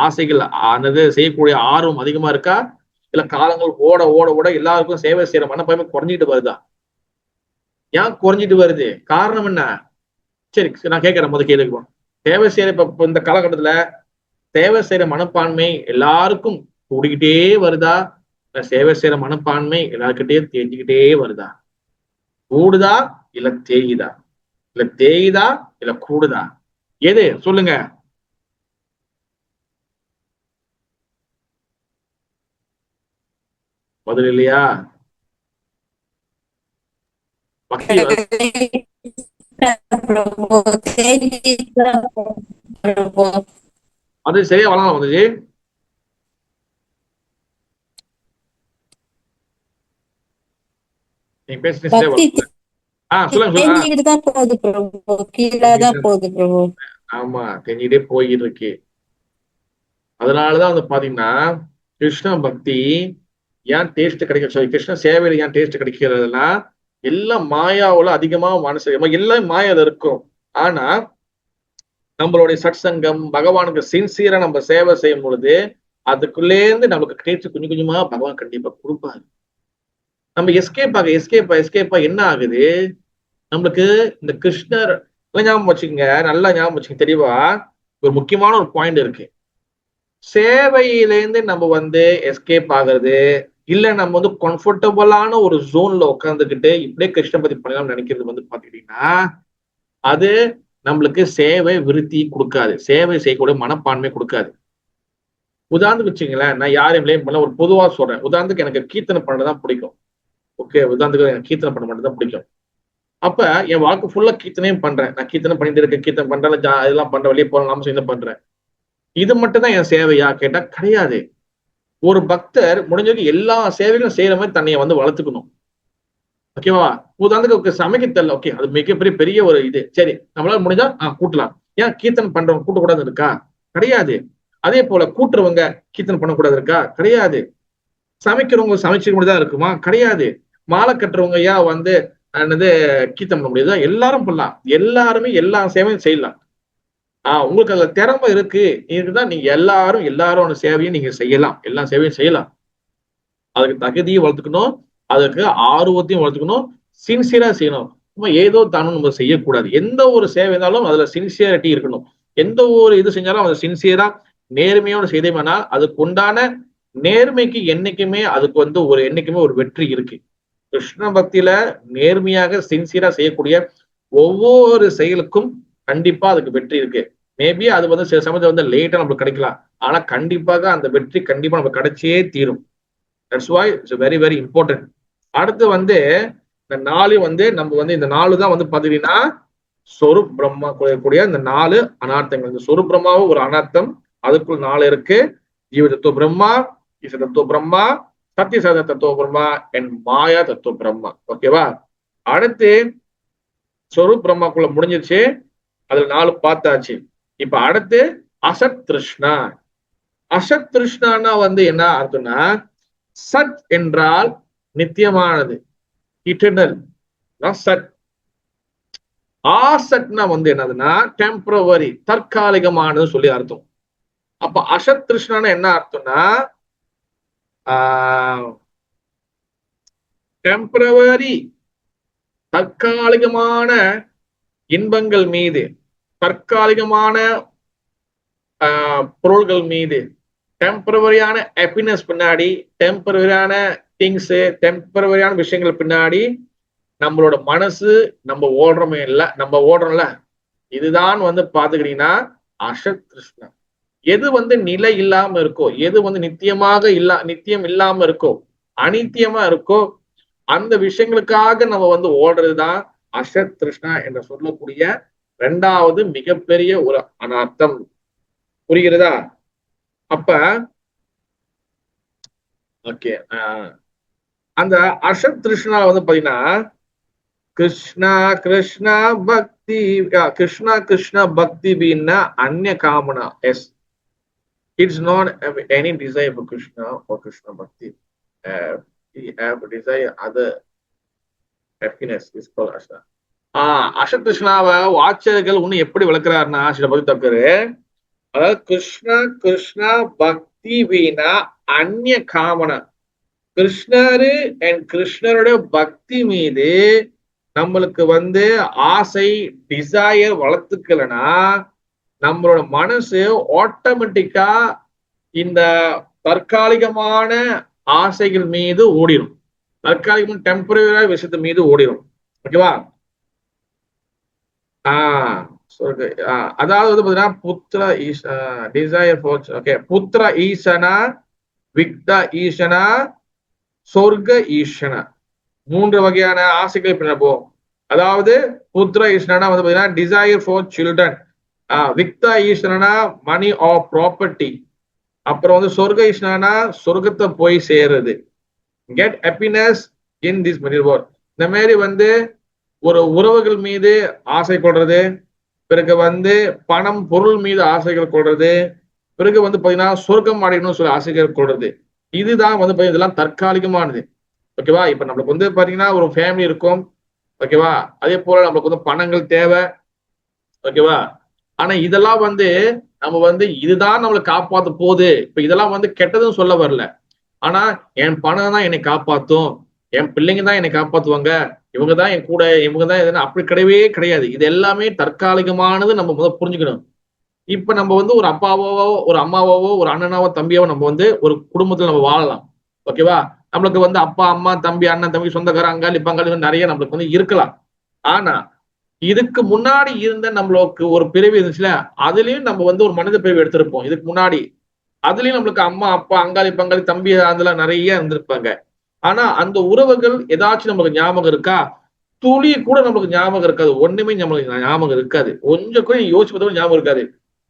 ஆசைகள் ஆனது செய்யக்கூடிய ஆர்வம் அதிகமா இருக்கா? இல்ல காலங்கள் ஓட ஓட ஓட எல்லாருக்கும் சேவை செய்யற மனப்பான்மை குறைஞ்சிட்டு வருதா? ஏன் குறைஞ்சிட்டு வருது? காரணம் என்ன? சரி, நான் கேட்கிறேன், முதல் கேள்வி. சேவை செய்யற இப்ப இந்த காலகட்டத்துல சேவை செய்யற மனப்பான்மை எல்லாருக்கும் கூடிக்கிட்டே வருதா? இல்ல சேவை செய்யற மனப்பான்மை எல்லாருக்கிட்டே தேஞ்சுக்கிட்டே வருதா? கூடுதா இல்ல தேயுதா? இல்ல தேயுதா இல்ல கூடுதா? எது சொல்லுங்க? பதில் இல்லையா? பக்தி அது சரியா வளரலாம் வந்துச்சு. நீங்க பேசுறது சரியா சொல்லுங்க. ஆமா, தெரிஞ்சுக்கிட்டே போயிட்டு இருக்கு. அதனாலதான் வந்து பாத்தீங்கன்னா கிருஷ்ண பக்தி ஏன் டேஸ்ட் கிடைக்க, கிருஷ்ண சேவையில ஏன் டேஸ்ட் கிடைக்கிறதுனா எல்லாம் மாயாவுல அதிகமா மனசு எல்லாம் மாயால இருக்கும். ஆனா நம்மளுடைய சத்சங்கம் பகவானுக்கு சின்சியரா நம்ம சேவை செய்யும் பொழுது அதுக்குள்ளேருந்து நமக்கு டேஸ்ட் கொஞ்சம் கொஞ்சமா பகவான் கண்டிப்பா கொடுப்பாரு. நம்ம எஸ்கேப்பா என்ன ஆகுது? நம்மளுக்கு இந்த கிருஷ்ணர் ஞாபகம் வச்சுக்கோங்க, நல்லா ஞாபகம் வச்சுக்கோங்க. தெளிவா ஒரு முக்கியமான ஒரு பாயிண்ட் இருக்கு. சேவையிலேருந்து நம்ம வந்து எஸ்கேப் ஆகுறது இல்ல, நம்ம வந்து கம்ஃபர்டபுளான ஒரு ஜோன்ல உட்காந்துக்கிட்டு இப்படியே கிருஷ்ண பக்தி பண்ணலாம்னு நினைக்கிறது வந்து பாத்துக்கிட்டீங்கன்னா அது நம்மளுக்கு சேவை விருத்தி கொடுக்காது, சேவை செய்யக்கூடிய மனப்பான்மை கொடுக்காது. உதாரணத்துக்கு வச்சுங்களேன், நான் யாரையும் பிளேம் பண்ணல, ஒரு பொதுவா சொல்றேன். உதாரணத்துக்கு எனக்கு கீர்த்தனை பண்ணதான் பிடிக்கும். ஓகே, உதாரணத்துக்கு எனக்கு கீர்த்தனை பண்ண மட்டும் தான் பிடிக்கும். அப்ப என் வாழ்க்கை ஃபுல்லா கீர்த்தனையும் பண்றேன், நான் கீர்த்தனை பண்ணிட்டு இருக்கேன், கீர்த்தனை பண்றேன், இதெல்லாம் பண்றேன், வெளியே போறேன், நாம என்ன பண்றேன். இது மட்டும் தான் என் சேவையா கேட்டா கிடையாது. ஒரு பக்தர் முடிஞ்சவரைக்கும் எல்லா சேவைகளும் செய்யற மாதிரி தன்னைய வந்து வளர்த்துக்கணும். ஓகேவா? உதாரணத்துக்கு சமைக்க தெரியல, ஓகே, அது மிகப்பெரிய பெரிய ஒரு இது. சரி, நம்மளால முடிஞ்சா கூட்டலாம். ஏன் கீர்த்தனை பண்றவங்க கூட்டக்கூடாது இருக்கா? கிடையாது. அதே போல கூட்டுறவங்க கீர்த்தனை பண்ணக்கூடாது இருக்கா? கிடையாது. சமைக்கிறவங்க சமைச்சு முடிதான் இருக்குமா? கிடையாது. மாலை கட்டுறவங்க ஏன் வந்து என்னது கீர்த்தனை பண்ண முடியுதா? எல்லாரும் பண்ணலாம், எல்லாருமே எல்லா சேவையும் செய்யலாம். உங்களுக்கு அதுல திறமை இருக்கு, இதுதான் நீங்க எல்லாரோட சேவையும் நீங்க செய்யலாம், எல்லா சேவையும் செய்யலாம். அதுக்கு தகுதியும் வளர்த்துக்கணும், அதுக்கு ஆர்வத்தையும் வளர்த்துக்கணும், சின்சியரா செய்யணும். ஏதோ தானும் நம்ம செய்யக்கூடாது. எந்த ஒரு சேவை இருந்தாலும் அதுல சின்சியரிட்டி இருக்கணும். எந்த ஒரு இது செஞ்சாலும் அதை சின்சியரா நேர்மையோட செய்தோம்னா அதுக்கு உண்டான நேர்மைக்கு என்னைக்குமே அதுக்கு வந்து என்னைக்குமே ஒரு வெற்றி இருக்கு. கிருஷ்ண பக்தியில நேர்மையாக சின்சியரா செய்யக்கூடிய ஒவ்வொரு செயலுக்கும் கண்டிப்பா அதுக்கு வெற்றி இருக்கு. மேபி அது வந்து சில சமயத்துல வந்து லேட்டா நம்மளுக்கு கிடைக்கலாம், ஆனா கண்டிப்பாக அந்த வெற்றி கண்டிப்பா நமக்கு கிடைச்சே தீரும். That's why it's very very important. அடுத்து வந்து இந்த 4 வந்து நம்ம வந்து இந்த 4 தான் வந்து பாத்தீங்கன்னா சொரூப் பிரம்மா கூடிய இந்த 4 அனார்த்தங்கள். இந்த சொரூப் பிரம்மாவும் ஒரு அனார்த்தம், அதுக்குள் 4 இருக்கு. ஜீவ தத்துவ பிரம்மா, ஈச தத்துவ பிரம்மா, சத்தியசாத தத்துவ பிரம்மா அண்ட் மாயா தத்துவ பிரம்மா. ஓகேவா? அடுத்து சொரூப் பிரம்மாக்குள்ள முடிஞ்சிருச்சு, அதுல 4 பார்த்தாச்சு. இப்ப அடுத்து அசத் திருஷ்ணா. அசத் திருஷ்ணானா வந்து என்ன அர்த்தம்னா, சத் என்றால் நித்தியமானது, இட்டர்னல். சத். ஆசட்னா வந்து என்னதுன்னா டெம்பரவரி, தற்காலிகமானது சொல்லி அர்த்தம். அப்ப அசத் திருஷ்ணான என்ன அர்த்தம்னா டெம்பரவரி, தற்காலிகமான இன்பங்கள் மீது, தற்காலிகமான பொருள்கள் மீது, டெம்பரவரியான ஹாப்பினஸ் பின்னாடி, டெம்பரவரியான திங்ஸ், டெம்பரவரியான விஷயங்கள் பின்னாடி நம்மளோட மனசு நம்ம ஓடுறோம்ல, இதுதான் வந்து பாத்துக்கிட்டீங்கன்னா அசத் கிருஷ்ணா. எது வந்து நிலை இல்லாம இருக்கோ, எது வந்து நித்தியம் இல்லாம இருக்கோ, அனித்தியமா இருக்கோ, அந்த விஷயங்களுக்காக நம்ம வந்து ஓடுறதுதான் அசத் கிருஷ்ணா என்று சொல்லக்கூடிய 2வது மிகப்பெரிய ஒரு அனர்த்தம். புரிகிறதா? அப்ப ஓகே, அந்த அசத் கிருஷ்ணா வந்து பாத்தீங்கன்னா கிருஷ்ணா கிருஷ்ணா பக்தி, கிருஷ்ணா கிருஷ்ணா பக்தி பீன்னா அந்நிய காமனா. Yes, it's not any desire for Krishna or Krishna bhakti. We have desire other happiness is called Ashna. அசத் கிருஷ்ணாவை வாட்சர்கள் இன்னும் எப்படி விளக்குறாருன்னா சில பக்தி தக்கரு, அதாவது கிருஷ்ணா கிருஷ்ணா பக்தி வீணா அந்நிய காமன. கிருஷ்ணரு அண்ட் கிருஷ்ணருடைய பக்தி மீது நம்மளுக்கு வந்து ஆசை டிசையர் வளர்த்துக்கலன்னா நம்மளோட மனசு ஆட்டோமேட்டிக்கா இந்த தற்காலிகமான ஆசைகள் மீது ஓடிடும். தற்காலிகமான டெம்பரரி விஷயத்து மீது ஓடிடும். ஓகேவா? அதாவது வந்து பாத்தீங்கன்னா புத்திர டிசையர் ஓகே, புத்திர ஈசனா, விக்த ஈசனா, சொர்க்க ஈசனா, 3 வகையான ஆசைகள் இப்ப போகும். அதாவது புத்திர ஈஸ்வரனா வந்து பாத்தீங்கன்னா டிசைர் ஃபார் சில்ட்ரன், விக்தா ஈஸ்வரனா மணி ஆர் ப்ராப்பர்ட்டி, அப்புறம் வந்து சொர்க்க ஈஸ்வரனா சொர்க்கத்தை போய் சேர்றது, get happiness in this material world. இந்த மாதிரி வந்து ஒரு உறவுகள் மீது ஆசை கொள்றது, பிறகு வந்து பணம் பொருள் மீது ஆசைகள் கொள்றது, பிறகு வந்து பாத்தீங்கன்னா சொர்க்கம் அடையணும்னு சொல்லி ஆசைகள் கொள்றது. இதுதான் வந்து இதெல்லாம் தற்காலிகமானது. ஓகேவா? இப்ப நம்மளுக்கு வந்து பாத்தீங்கன்னா ஒரு ஃபேமிலி இருக்கும். ஓகேவா? அதே போல நம்மளுக்கு வந்து பணங்கள் தேவை. ஓகேவா? ஆனா இதெல்லாம் வந்து நம்ம வந்து இதுதான் நம்மளை காப்பாத்த போகுது. இப்ப இதெல்லாம் வந்து கெட்டதுன்னு சொல்ல வரல. ஆனா என் பணம் தான் என்னை காப்பாத்தும், என் பிள்ளைங்க தான் என்னை காப்பாத்துவாங்க, இவங்க தான் என் கூட, இவங்க தான் எதுனா, அப்படி கிடையவே கிடையாது. இது எல்லாமே தற்காலிகமானது. நம்ம முதல் புரிஞ்சுக்கணும். இப்ப நம்ம வந்து ஒரு அப்பாவோ ஒரு அம்மாவோ ஒரு அண்ணனாவோ தம்பியாவோ நம்ம வந்து ஒரு குடும்பத்துல நம்ம வாழலாம். ஓகேவா? நம்மளுக்கு வந்து அப்பா அம்மா தம்பி அண்ணன் தம்பி சொந்தக்காரன் அங்காளி பங்காளி நிறைய நம்மளுக்கு வந்து இருக்கலாம். ஆனா இதுக்கு முன்னாடி இருந்த நம்மளுக்கு ஒரு பிரிவு இருந்துச்சுல, அதுலயும் நம்ம வந்து ஒரு மனித பிரிவு எடுத்திருப்போம். இதுக்கு முன்னாடி அதுலயும் நம்மளுக்கு அம்மா அப்பா அங்காளி பங்காளி தம்பி அதெல்லாம் நிறைய இருந்திருப்பாங்க. ஆனா அந்த உறவுகள் ஏதாச்சும் நம்மளுக்கு ஞாபகம் இருக்கா? துளி கூட நம்மளுக்கு ஞாபகம் இருக்காது. ஒண்ணுமே நம்மளுக்கு ஞாபகம் இருக்காது. கொஞ்சம் கூட யோசிச்சு பார்த்தா ஞாபகம் இருக்காது.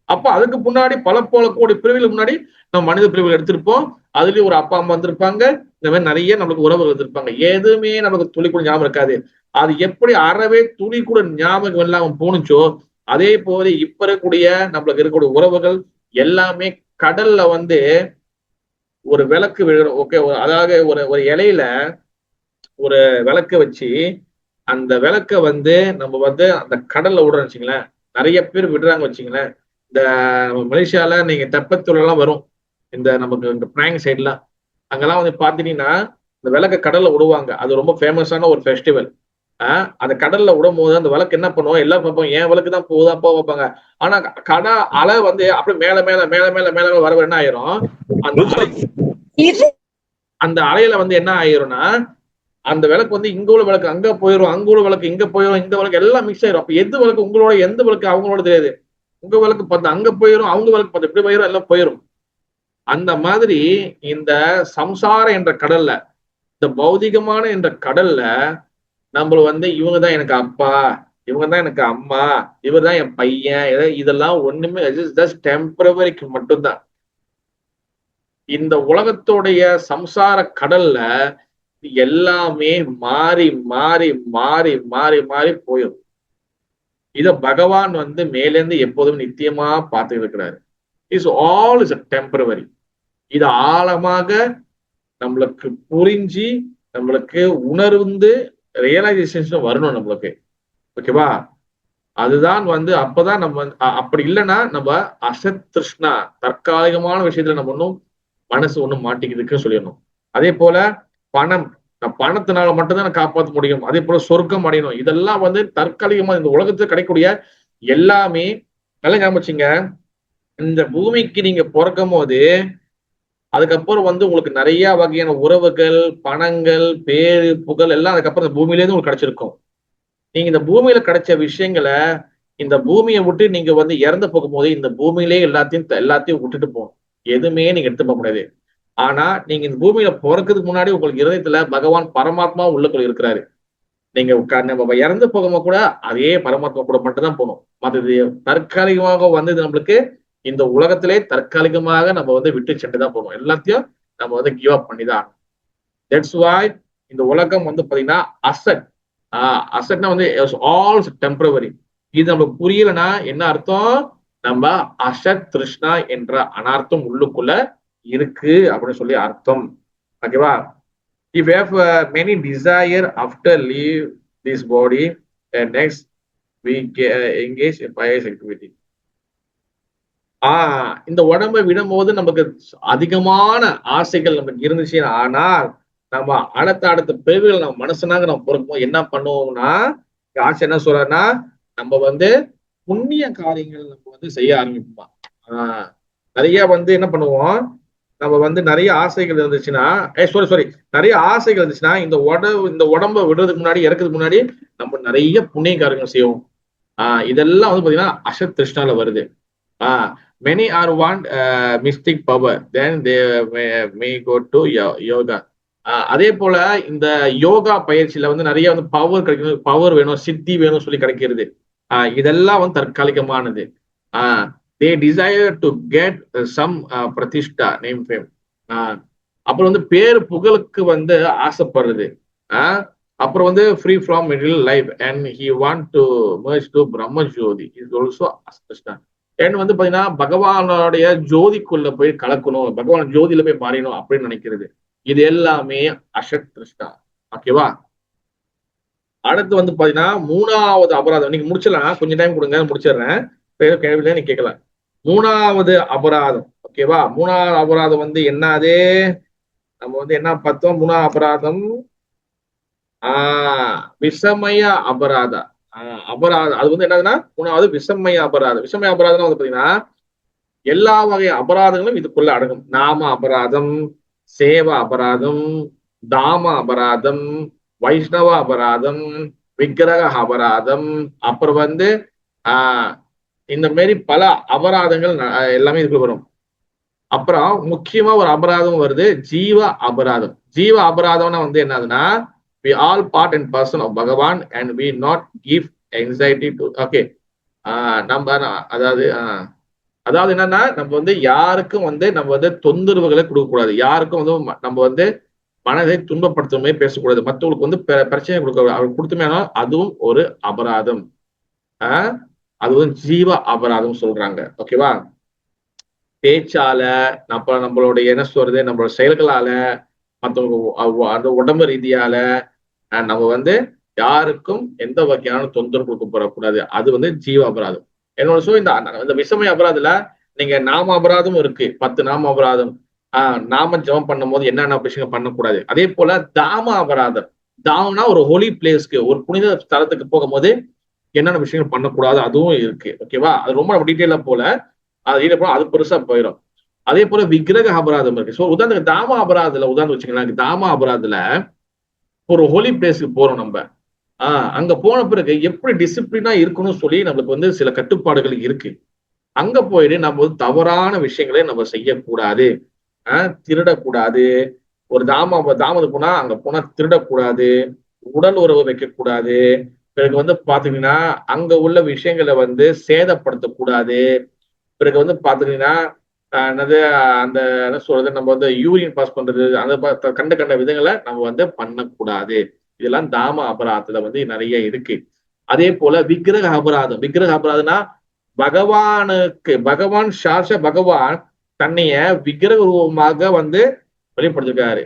அப்ப அதுக்கு முன்னாடி பல கோடி பிரிவுகளுக்கு முன்னாடி நம்ம மனித பிரிவுகள் எடுத்திருப்போம். அதுலயும் ஒரு அப்பா அம்மா வந்திருப்பாங்க. இந்த மாதிரி நிறைய நம்மளுக்கு உறவுகள் இருந்திருப்பாங்க. எதுவுமே நமக்கு துளி கூட ஞாபகம் இருக்காது. அது எப்படி அறவே துளி கூட ஞாபகம் இல்லாம போனுச்சோ, அதே போல இப்ப இருக்கக்கூடிய நம்மளுக்கு இருக்கக்கூடிய உறவுகள் எல்லாமே கடல்ல வந்து ஒரு விளக்கு விழுறோம். ஓகே, அதாவது ஒரு இலையில ஒரு விளக்க வச்சு அந்த விளக்க வந்து நம்ம வந்து அந்த கடல்ல விடுறோம் வச்சுங்களேன். நிறைய பேர் விடுறாங்க வச்சுங்களேன். இந்த மலேசியால நீங்க தெப்பத்தூர் எல்லாம் வரும், இந்த நமக்கு இந்த பினாங் சைட்லாம், அங்கெல்லாம் வந்து பாத்தீங்கன்னா இந்த விளக்க கடல்ல விடுவாங்க. அது ரொம்ப ஃபேமஸான ஒரு ஃபெஸ்டிவல். அந்த கடல்ல விடும் போது அந்த விளக்கு என்ன பண்ணுவோம், எல்லாம் பார்ப்போம், என் விளக்கு தான் போகுதா போக வைப்பாங்க. ஆனா அலை வந்து அப்படியே மேல மேல மேல மேல மேல மேல வர என்ன ஆயிரும், அந்த அலையில வந்து என்ன ஆயிரும்னா அந்த விளக்கு வந்து இங்க உள்ள விளக்கு அங்க போயிடும், அங்க உள்ள விளக்கு இங்க போயிடும், இந்த விளக்கு எல்லாம் மிக்ஸ் ஆயிரும். அப்ப எந்த விளக்கு உங்களோட, எந்த விளக்கு அவங்களோட தெரியாது. உங்க விளக்கு பார்த்து அங்க போயிடும், அவங்க விளக்கு பார்த்து இப்படி போயிடும், எல்லாம் போயிடும். அந்த மாதிரி இந்த சம்சாரம் என்ற கடல்ல, இந்த பௌதிகமான என்ற கடல்ல நம்ம வந்து இவங்க தான் எனக்கு அப்பா, இவங்க தான் எனக்கு அம்மா, இவர் தான் என் பையன், இதெல்லாம் ஒண்ணுமே ஜஸ்ட் டெம்பரவரிக்கு மட்டும்தான். இந்த உலகத்துடைய சம்சார கடல்ல எல்லாமே மாறி மாறி மாறி மாறி மாறி போயிடும். இத பகவான் வந்து மேலேருந்து எப்போதும் நித்தியமா பார்த்து இருக்கிறாரு. Is all is temporary. இது ஆழமாக நம்மளுக்கு புரிஞ்சு நம்மளுக்கு உணர்ந்து ரியலைசேஷன் வரணும் நம்மளுக்கு. ஓகேவா? அதுதான் வந்து அப்பதான் நம்ம அப்படி இல்லைன்னா நம்ம அசத் திருஷ்ணா தற்காலிகமான விஷயத்துல நம்ம ஒன்றும் மனசு ஒண்ணும் மாட்டிக்குதுன்னு சொல்லிடணும். அதே போல பணம், பணத்தினால மட்டும்தான் நான் காப்பாற்ற முடியும். அதே போல சொர்க்கம் அடையணும். இதெல்லாம் வந்து தற்காலிகமா இந்த உலகத்துல கிடைக்கக்கூடிய எல்லாமே. நல்லா ஞாபகிங்க, இந்த பூமிக்கு நீங்க பிறக்கும் போது அதுக்கப்புறம் வந்து உங்களுக்கு நிறைய வகையான உறவுகள், பணங்கள், பேரு, புகழ் எல்லாம் அதுக்கப்புறம் இந்த பூமியிலேருந்து உங்களுக்கு கிடைச்சிருக்கும். நீங்க இந்த பூமியில கிடைச்ச விஷயங்களை இந்த பூமியை விட்டு நீங்க வந்து இறந்து போகும்போது இந்த பூமியிலே எல்லாத்தையும் விட்டுட்டு போகணும். எதுவுமே நீங்க எடுத்து போக முடியாது. ஆனா நீங்க இந்த பூமியில பிறக்கிறதுக்கு முன்னாடி உங்களுக்கு இருதயத்துல பகவான் பரமாத்மா உள்ளுக்குள்ள இருக்கிறாரு. நீங்க நம்ம இறந்து போகும்போது கூட அதே பரமாத்மா கூட மட்டும்தான் போகணும். மற்றது தற்காலிகமாக வந்து நம்மளுக்கு இந்த உலகத்திலே தற்காலிகமாக நம்ம வந்து விட்டு சென்று தான் போகணும். எல்லாத்தையும் நம்ம வந்து கிவ் அப் பண்ணிதான். தட்ஸ் வாய் இந்த உலகம் வந்து பாத்தீங்கன்னா அசட். அசட்னா வந்து ஆல் டெம்பரவரி. இது நம்மளுக்கு புரியலன்னா என்ன அர்த்தம், நம்ம அசத் திருஷ்ணா என்ற அனார்த்தம் உள்ளுக்குள்ள இருக்கு அப்படின்னு சொல்லி அர்த்தம். ஓகேவா? If you have many desire after leave this body, next we engage in pious activity. இந்த உடம்பை விடும்போது நமக்கு அதிகமான ஆசைகள் நமக்கு இருந்துச்சு. ஆனால் நம்ம அடுத்த பிறவிகள் நம்ம மனுஷனாக நம்ம பிறக்கும்போது என்ன பண்ணுவோம்னா, ஆசை என்ன சொல்றன்னா, நம்ம வந்து புண்ணிய காரியங்கள் நம்ம வந்து செய்ய ஆரம்பிப்போம். நிறைய வந்து என்ன பண்ணுவோம், நம்ம வந்து நிறைய ஆசைகள் இருந்துச்சுன்னா, நிறைய ஆசைகள் இருந்துச்சுன்னா இந்த உடம்பை விடுறதுக்கு முன்னாடி, இறக்கிறதுக்கு முன்னாடி நம்ம நிறைய புண்ணிய காரியங்கள் செய்வோம். இதெல்லாம் வந்து பாத்தீங்கன்னா அசத் திருஷ்ணால வருது. many are want mystic power, then they may go to yoga. அதே போல இந்த யோகா பயிற்சியில வந்து நிறைய வந்து பவர் வேணும், சித்தி வேணும் சொல்லி கிடைக்கிறது. இதெல்லாம் வந்து தற்காலிகமானது. they desire to get some pratishtha, name fame. அப்புறம் வந்து பேரு புகழுக்கு வந்து ஆசைப்படுறது. அப்புறம் வந்து free from material life and he want to merge to பிரம்ம ஜோதி இஸ் ஆல்சோ அஸ்திருஷ்டா. ஏன்னு வந்து பாத்தீங்கன்னா பகவானுடைய ஜோதிக்குள்ள போய் கலக்கணும், பகவான் ஜோதியில போய் மாறிடணும் அப்படின்னு நினைக்கிறது. இது எல்லாமே அசத் திருஷ்டா. ஓகேவா? அடுத்து வந்து பாத்தீங்கன்னா 3வது அபராதம். நீங்க முடிச்சிடலாம், கொஞ்சம் டைம் கொடுங்க, முடிச்சிடுறேன். கேள்வியில நீங்க கேட்கலாம். 3வது அபராதம். ஓகேவா? 3வது அபராதம் வந்து என்னது? நம்ம வந்து என்ன பார்த்தோம்? 3வது அபராதம் விஷமய அபராதம். அபராதம் அது வந்து என்னதுன்னா 3வது விஷமய அபராதம். விஷமய அபராதம் வந்து பாத்தீங்கன்னா எல்லா வகை அபராதங்களும் இதுக்குள்ள அடங்கும். நாம அபராதம், சேவ அபராதம், தாம அபராதம், வைஷ்ணவ அபராதம், விக்கிரக அபராதம், அப்புறம் வந்து இந்த மாதிரி பல அபராதங்கள் எல்லாமே இதுக்குள்ள வரும். அப்புறம் முக்கியமா ஒரு அபராதம் வருது, ஜீவ அபராதம். ஜீவ அபராதம்னா வந்து என்னதுன்னா, we all part and parcel of Bhagavan and we not give anxiety to. Okay, நம்ம அதாவது என்னன்னா, நம்ம வந்து யாருக்கும் வந்து நம்ம வந்து தொந்தரவுகளை கொடுக்க கூடாது, யாருக்கும் வந்து நம்ம வந்து மனதை துன்பப்படுத்துமே பேசக்கூடாது, மற்றவங்களுக்கு வந்து பிரச்சனை கொடுக்க அவருக்கு கொடுத்துமேனா அதுவும் ஒரு அபராதம். அது வந்து ஜீவ அபராதம் சொல்றாங்க. ஓகேவா? பேச்சால நம்மளுடைய என்ன சொல்றது, நம்மளோட செயல்களால, மற்றவங்க உடம்பு ரீதியால நம்ம வந்து யாருக்கும் எந்த வகையான தொந்தரவு கொடுக்க போறக்கூடாது. அது வந்து ஜீவ அபராதம். என்னோட இந்த விஷமய அபராதத்துல நீங்க நாம அபராதம் இருக்கு, 10 நாம அபராதம். நாம ஜெபம் பண்ணும் போது என்னென்ன விஷயங்கள் பண்ணக்கூடாது. அதே போல தாம அபராதம். தாமனா ஒரு ஹோலி பிளேஸ்க்கு, ஒரு புனித ஸ்தலத்துக்கு போகும்போது என்னென்ன விஷயங்கள் பண்ணக்கூடாது அதுவும் இருக்கு. ஓகேவா? அது ரொம்ப நம்ம டீட்டெயிலா போல, அது பெருசா போயிடும். அதே போல விக்கிரக அபராதம் இருக்கு. உதாரணத்துக்கு தாம அபராதத்துல உதாரணம் வச்சுக்கலாம். தாம அபராதத்துல ஒரு ஹோலி பிளேஸ்க்கு போறோம் நம்ம. அங்க போன பிறகு எப்படி டிசிப்ளினா இருக்கணும்னு சொல்லி நம்மளுக்கு வந்து சில கட்டுப்பாடுகள் இருக்கு. அங்க போயிட்டு நம்ம வந்து தவறான விஷயங்களை நம்ம செய்யக்கூடாது, திருடக்கூடாது. ஒரு தாமது போனா அங்க போனா திருடக்கூடாது, உடல் உறவு வைக்கக்கூடாது. பிறகு வந்து பாத்தீங்கன்னா அங்க உள்ள விஷயங்களை வந்து சேதப்படுத்தக்கூடாது. பிறகு வந்து பாத்தீங்கன்னா என்னது அந்த என்ன சொல்றது, நம்ம வந்து யூரின் பாஸ் பண்றது, அந்த கண்ட விதங்களை நம்ம வந்து பண்ணக்கூடாது. இதெல்லாம் தாம அபராதத்துல வந்து நிறைய இருக்கு. அதே போல விக்கிரக அபராதம். விக்கிரக அபராதம்னா பகவான் சாட்ச பகவான் தன்னைய விக்கிரக ரூபமாக வந்து வெளிப்படுத்திருக்காரு.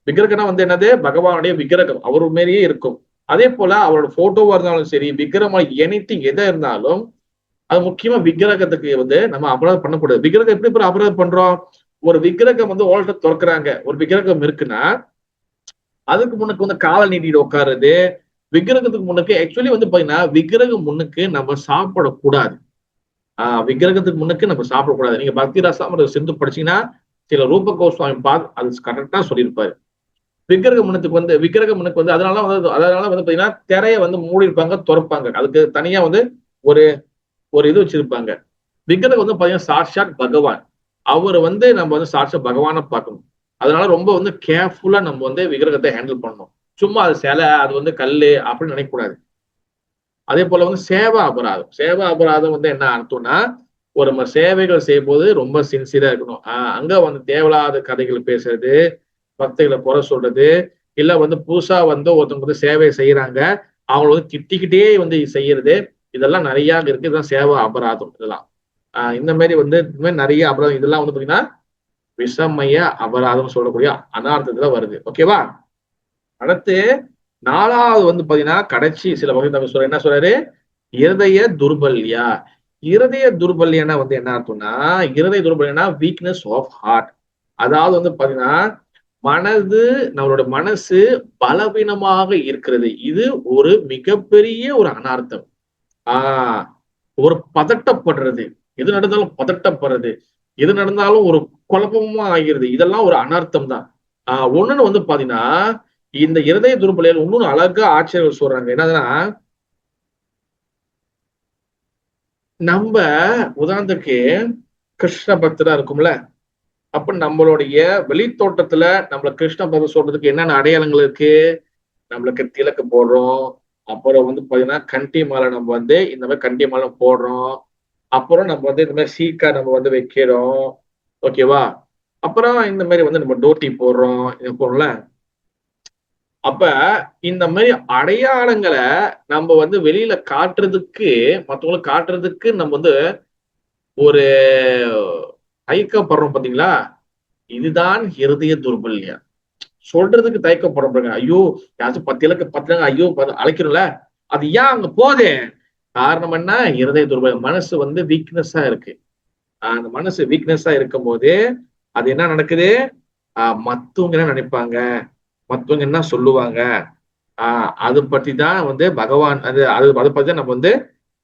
விக்கிரகம்னா வந்து என்னது, பகவானுடைய விக்கிரகம் அவர் மாரியே இருக்கும். அதே போல அவரோட போட்டோவா இருந்தாலும் சரி, விக்கிரமா எனிதிங் எதா இருந்தாலும் அது முக்கியமா விக்கிரகத்துக்கு வந்து நம்ம அபராதம் பண்ணக்கூடாது. விக்கிரகம் எப்படி அபராதம் பண்றோம்? ஒரு விக்கிரகம் வந்து ஓல்ட்ட திறக்கிறாங்க, ஒரு விக்கிரகம் இருக்குன்னா அதுக்கு முன்னுக்கு வந்து காலை நீட்டிட்டு உட்காருது. விக்கிரகத்துக்கு முன்னுக்கு ஆக்சுவலி வந்து பாத்தீங்கன்னா விக்கிரகம் முன்னுக்கு நம்ம சாப்பிடக்கூடாது. விக்கிரகத்துக்கு முன்னுக்கு நம்ம சாப்பிடக்கூடாது. நீங்க பக்தி ரசாம சிந்து படிச்சீங்கன்னா சில ரூப கோஸ்வாமி அது கரெக்டா சொல்லியிருப்பாரு. விக்கிரக முன்னுக்கு வந்து அதனால வந்து பாத்தீங்கன்னா திரைய வந்து மூடி இருப்பாங்க, திறப்பாங்க. அதுக்கு தனியா வந்து ஒரு இது வச்சிருப்பாங்க. விக்கிரகம் வந்து பாத்தீங்கன்னா சாட்சாத் பகவான். அவர் வந்து நம்ம வந்து சாட்சாத் பகவானை பார்க்கணும். அதனால ரொம்ப வந்து கேர்ஃபுல்லா நம்ம வந்து விக்கிரகத்தை ஹேண்டில் பண்ணணும். சும்மா அது சிலை, அது வந்து கல்லு அப்படின்னு நினைக்கக்கூடாது. அதே போல வந்து சேவா அபராதம். சேவா அபராதம் வந்து என்ன அர்த்தம்னா, ஒரு நம்ம சேவைகள் செய்யும் போது ரொம்ப சின்சியரா இருக்கணும். அங்க வந்து தேவையில்லாத கதைகள் பேசுறது, பக்தர்களை குறை சொல்றது, இல்ல வந்து புதுசா வந்து ஒருத்தவங்க வந்து சேவை செய்யறாங்க அவங்களை வந்து திட்டிக்கிட்டே வந்து செய்யறது, இதெல்லாம் நிறைய இருக்கு. இதுதான் சேவா அபராதம். இதெல்லாம் இந்த மாதிரி வந்து இந்த மாதிரி நிறைய அபராதம், இதெல்லாம் வந்து பாத்தீங்கன்னா விஷமய அபராதம் சொல்லக்கூடிய அனார்த்தத்துல வருது. ஓகேவா? அடுத்து 4வது வந்து பாத்தீங்கன்னா கடைசி சில வகை நம்ம என்ன சொல்றாரு, இருதய துர்பல்யா. இருதய துர்பல்யம்னா வந்து என்ன அர்த்தம்னா, இருதய துர்பல்யம்னா வீக்னஸ் ஆஃப் ஹார்ட். அதாவது வந்து பாத்தீங்கன்னா நம்மளோட மனசு பலவீனமாக இருக்கிறது. இது ஒரு மிகப்பெரிய ஒரு அனார்த்தம். ஒரு பதட்டப்படுறது, எது நடந்தாலும் பதட்டப்படுறது, எது நடந்தாலும் ஒரு குழப்பமா ஆகிறது, இதெல்லாம் ஒரு அனர்த்தம் தான். ஒண்ணுன்னு வந்து பாத்தீங்கன்னா இந்த இருதய துர்பல்யம் இன்னொன்னு அழகா ஆச்சரியம் சொல்றாங்க. என்னதுன்னா, நம்ம உதாரணத்துக்கு கிருஷ்ண பக்தரா இருக்கும்ல, அப்ப நம்மளுடைய வெளித்தோட்டத்துல நம்மள கிருஷ்ண பக்தர் சொல்றதுக்கு என்னென்ன அடையாளங்கள் இருக்கு? நம்மளுக்கு திலக்கு போடுறோம், அப்புறம் வந்து பாத்தீங்கன்னா கண்டி மாலை நம்ம வந்து இந்த மாதிரி கண்டி மாலை போடுறோம், அப்புறம் நம்ம வந்து இந்த மாதிரி சீக்கா நம்ம வந்து வைக்கிறோம், ஓகேவா? அப்புறம் இந்த மாதிரி வந்து நம்ம டோட்டி போடுறோம், இது போடுறோம்ல. அப்ப இந்த மாதிரி அடையாளங்களை நம்ம வந்து வெளியில காட்டுறதுக்கு, மற்றவங்களுக்கு காட்டுறதுக்கு நம்ம வந்து ஒரு தயக்கப்படுறோம் பாத்தீங்களா? இதுதான் இருதய துர்பல்யம். சொல்றதுக்கு தயக்கப்படுறோம். ஐயோ யாராச்சும் 10 இலக்கு 10 இலக்கு ஐயோ அழைக்கிறோம்ல, அது ஏன் அங்க போதே? காரணம் என்ன? இருதய துர்பல்யம். மனசு வந்து வீக்னஸா இருக்கு. அந்த மனசு வீக்னஸா இருக்கும் போது அது என்ன நடக்குது? மத்தவங்க என்ன நினைப்பாங்க, மத்தவங்க என்ன சொல்லுவாங்க, அது பத்தி தான் வந்து பகவான் அதை பத்தி தான் நம்ம வந்து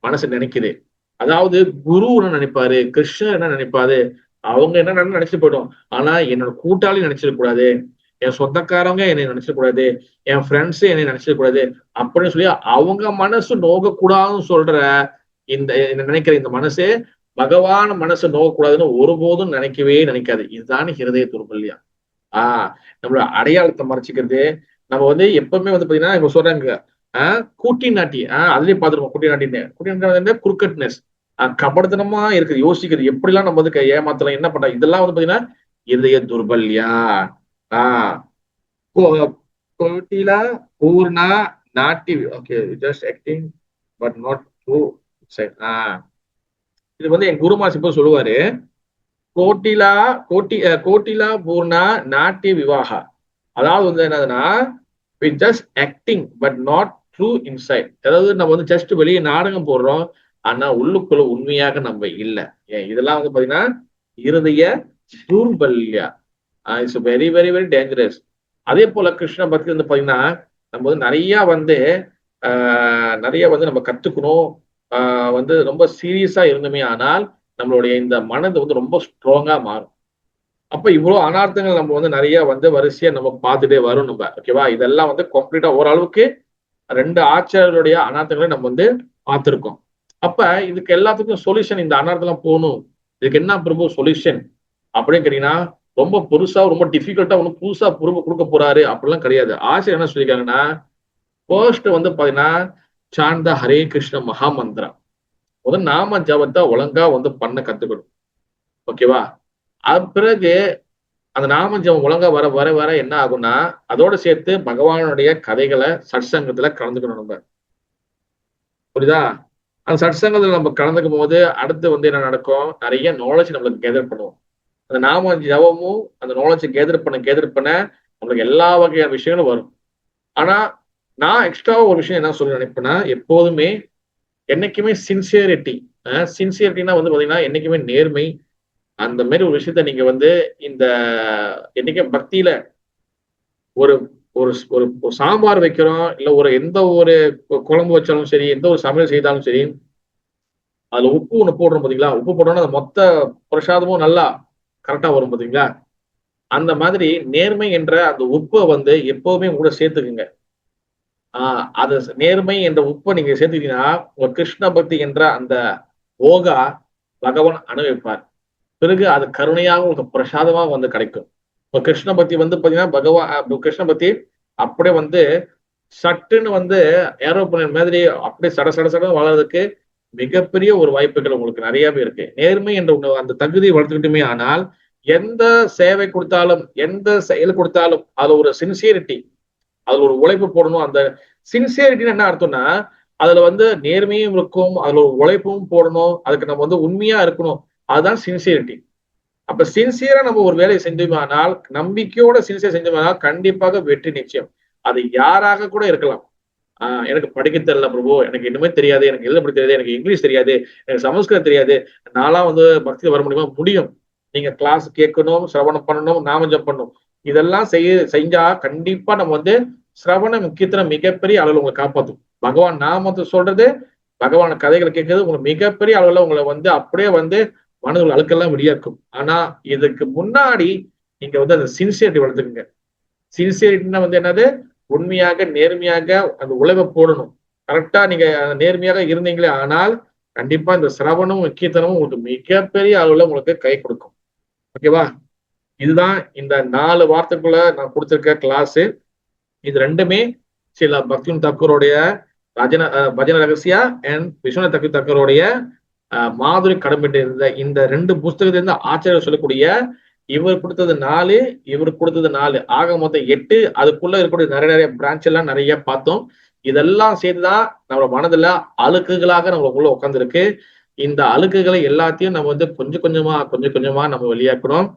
மனசு நினைக்குது. அதாவது குரு என்ன நினைப்பாரு, கிருஷ்ணர் என்ன நினைப்பாரு, அவங்க என்ன நினைச்சிட்டு போயிடும். ஆனா என்னோட கூட்டாளி நினைச்சிடக் கூடாது, என் சொந்தக்காரங்க என்னை நினைச்சிடக் கூடாது, என் ஃப்ரெண்ட்ஸ் என்னை நினைச்சிடக் கூடாது அப்படின்னு சொல்லி அவங்க மனசு நோகக்கூடாதுன்னு சொல்ற இந்த நினைக்கிற இந்த மனசு பகவான் மனசு நோகக்கூடாதுன்னு ஒருபோதும் நினைக்கவே நினைக்காது. இதுதான் ஹிருதய துர்பல்யம். நம்மளோட அடையாளத்தை மறைச்சிக்கிறது. நம்ம வந்து எப்பவுமே வந்து பாத்தீங்கன்னா இப்ப சொல்றாங்க கூட்டி நாட்டி, அதுலயே பாத்துருக்கோம். கூட்டி நாட்டின்னு குறுக்கட்னஸ், கபடத்தனமா இருக்குது, யோசிக்கிறது எப்படிலாம் நம்ம வந்து ஏமாத்தலாம், என்ன பண்றோம், இதெல்லாம் வந்து பாத்தீங்கன்னா இருதய துர்பல்யா. கோட்டிலா பூர்ணா நாட்டி, okay, just acting but not true. இது வந்து என் குருமாசி போய் சொல்லுவாரு, கோட்டிலா பூர்ணா நாட்டிய விவாகா. அதாவது வந்து என்னதுன்னா, just acting but not true inside. அதாவது நம்ம வந்து ஜஸ்ட் வெளியே நாடகம் போடுறோம், ஆனா உள்ளுக்குள்ள உண்மையாக நம்ம இல்லை. இதெல்லாம் வந்து பாத்தீங்கன்னா இருதய துர்பல்யா. It's very very very dangerous. அதே போல கிருஷ்ண பக்தி வந்து பாத்தீங்கன்னா நம்ம வந்து நிறைய வந்து நம்ம கத்துக்கணும். வந்து ரொம்ப சீரியஸா இருந்தோமே ஆனால் நம்மளுடைய இந்த மனது வந்து ரொம்ப ஸ்ட்ராங்கா மாறும். அப்ப இவ்வளவு அனார்த்தங்கள் நம்ம வந்து நிறைய வந்து வரிசையா நம்ம பார்த்துட்டே வரும் நம்ம, ஓகேவா? இதெல்லாம் வந்து கம்ப்ளீட்டா ஓரளவுக்கு 2 ஆச்சாரியருடைய அனார்த்தங்களை நம்ம வந்து பார்த்திருக்கோம். அப்ப இதுக்கு எல்லாத்துக்கும் சொல்யூஷன், இந்த அனார்த்தம் போகணும், இதுக்கு என்ன பிரபு சொல்யூஷன் அப்படின்னு கேட்டீங்கன்னா, ரொம்ப பெருசா ரொம்ப டிஃபிகல்ட்டா ஒன்றும் புதுசா பிரபு கொடுக்க போறாரு அப்படிலாம் கிடையாது. ஆசிரியர் என்ன சொல்லியிருக்காங்கன்னா, ஃபர்ஸ்ட் வந்து பாத்தீங்கன்னா சாந்த ஹரே கிருஷ்ண மகாமந்திரம், முதல் நாம ஜபத்தை ஒழுங்கா வந்து பண்ண கத்துக்கணும், ஓகேவா? அது பிறகு அந்த நாம ஜபம் ஒழுங்கா வர வர வர என்ன ஆகும்னா, அதோட சேர்த்து பகவானுடைய கதைகளை சத்சங்கத்துல கலந்துக்கணும் நம்ம, புரியுதா? அந்த சத்சங்கத்துல நம்ம கலந்துக்கும் போது அடுத்து வந்து என்ன நடக்கும், நிறைய நாலேஜ் நம்மளுக்கு கேதர் பண்ணுவோம். அந்த நாம ஜபமும் அந்த நாலேஜ் கேதர் பண்ண நம்மளுக்கு எல்லா வகையான விஷயங்களும் வரும். ஆனா நான் எக்ஸ்ட்ரா ஒரு விஷயம் என்ன சொல்ல நினைப்பேன்னா, எப்போதுமே என்னைக்குமே சின்சியரிட்டினா வந்து பாத்தீங்கன்னா என்னைக்குமே நேர்மை. அந்த மாதிரி ஒரு விஷயத்த நீங்க வந்து இந்த என்னைக்கு பக்தியில ஒரு ஒரு ஒரு சாம்பார் வைக்கிறோம், இல்ல எந்த ஒரு குழம்பு வச்சாலும் சரி, எந்த ஒரு சமையல் செய்தாலும் சரி, அதுல உப்பு ஒண்ணு போடுறோம் பாத்தீங்களா, உப்பு போட்டோம்னா அந்த மொத்த பிரசாதமும் நல்லா கரெக்டா வரும் பாத்தீங்களா? அந்த மாதிரி நேர்மை என்ற அந்த உப்பை வந்து எப்பவுமே கூட சேர்த்துக்குங்க. அது நேர்மை என்ற உப்பை நீங்க சேர்த்துக்கிட்டீங்கன்னா உங்க கிருஷ்ண பக்தி என்ற அந்த ஓகா பகவான் அனுபவிப்பார். பிறகு அது கருணையாக உங்களுக்கு பிரசாதமா வந்து கிடைக்கும். இப்போ கிருஷ்ண பக்தி வந்து பாத்தீங்கன்னா கிருஷ்ண பக்தி அப்படியே வந்து சட்டுன்னு வந்து ஏரோப்ளேன் மாதிரி அப்படியே சட வளர்றதுக்கு மிகப்பெரிய ஒரு வாய்ப்புகள் உங்களுக்கு நிறையவே இருக்கு. நேர்மை என்ற அந்த தகுதியை வளர்த்துக்கிட்டுமே ஆனால் எந்த சேவை கொடுத்தாலும், எந்த செயல் கொடுத்தாலும் அதுல ஒரு சின்சியரிட்டி, அதுல ஒரு உழைப்பு போடணும். அந்த சின்சியரிட்டின்னு என்ன அர்த்தம்னா, அதுல வந்து நேர்மையும் இருக்கும், அதுல ஒரு உழைப்பும் போடணும், அதுக்கு நம்ம வந்து உண்மையா இருக்கணும். அதுதான் சின்சியரிட்டி. அப்ப சின்சியரா நம்ம ஒரு வேலையை செஞ்சோமானால், நம்பிக்கையோட சின்சியர் செஞ்சோமானால் கண்டிப்பாக வெற்றி நிச்சயம். அது யாராக கூட இருக்கலாம். எனக்கு படிக்க தெரியல பிரபு, எனக்கு இன்னுமே தெரியாது, எனக்கு எழுத படிக்க தெரியாது, எனக்கு இங்கிலீஷ் தெரியாது, எனக்கு சமஸ்கிருதம் தெரியாது, நான்லாம் வந்து பக்தியில வர முடியுமா? முடியும். நீங்க கிளாஸ் கேட்கணும், சிரவணம் பண்ணணும், நாமஜம் பண்ணணும். இதெல்லாம் செஞ்சா கண்டிப்பா நம்ம வந்து சிரவணம் கீர்த்தனம் மிகப்பெரிய அளவில் உங்களை காப்பாற்றும். பகவான் நாமத்தை சொல்றது, பகவான கதைகளை கேட்கறது உங்களுக்கு மிகப்பெரிய அளவுல உங்களை வந்து அப்படியே வந்து மனதில் அழுக்கெல்லாம் வெளியாக்கும். ஆனா இதுக்கு முன்னாடி நீங்க வந்து அந்த சின்சியரிட்டி வளர்த்துக்குங்க. சின்சியரிட்டினா வந்து என்னது? உண்மையாக நேர்மையாக அந்த உழைவை போடணும். கரெக்டா நீங்க நேர்மையாக இருந்தீங்களே ஆனால் கண்டிப்பா இந்த சிரவணமும் கீர்த்தனமும் உங்களுக்கு மிகப்பெரிய அளவுல உங்களுக்கு கை கொடுக்கும். ஓகேவா? இதுதான் இந்த 4 வார்த்தைக்குள்ள நான் கொடுத்திருக்க கிளாஸ். இது ரெண்டுமே சில பக்திவினோத் தாக்கூருடைய பஜன ரகசியா அண்ட் விஸ்வநாத் தாக்கூருடைய மாதுரி கடம்பெற்ற இருந்த இந்த 2 புஸ்தகத்திலிருந்து ஆச்சாரியர் சொல்லக்கூடிய இவர் கொடுத்தது 4, இவர் கொடுத்தது 4, ஆக மொத்தம் 8. அதுக்குள்ள இருக்கக்கூடிய நிறைய பிரான்ச் எல்லாம் நிறைய பார்த்தோம். இதெல்லாம் சேர்த்துதான் நம்ம மனதுல அழுக்குகளாக நம்மளுக்குள்ள உட்காந்துருக்கு. இந்த அழுக்குகளை எல்லாத்தையும் நம்ம வந்து கொஞ்சம் கொஞ்சமா நம்ம வெளியாக்கணும்.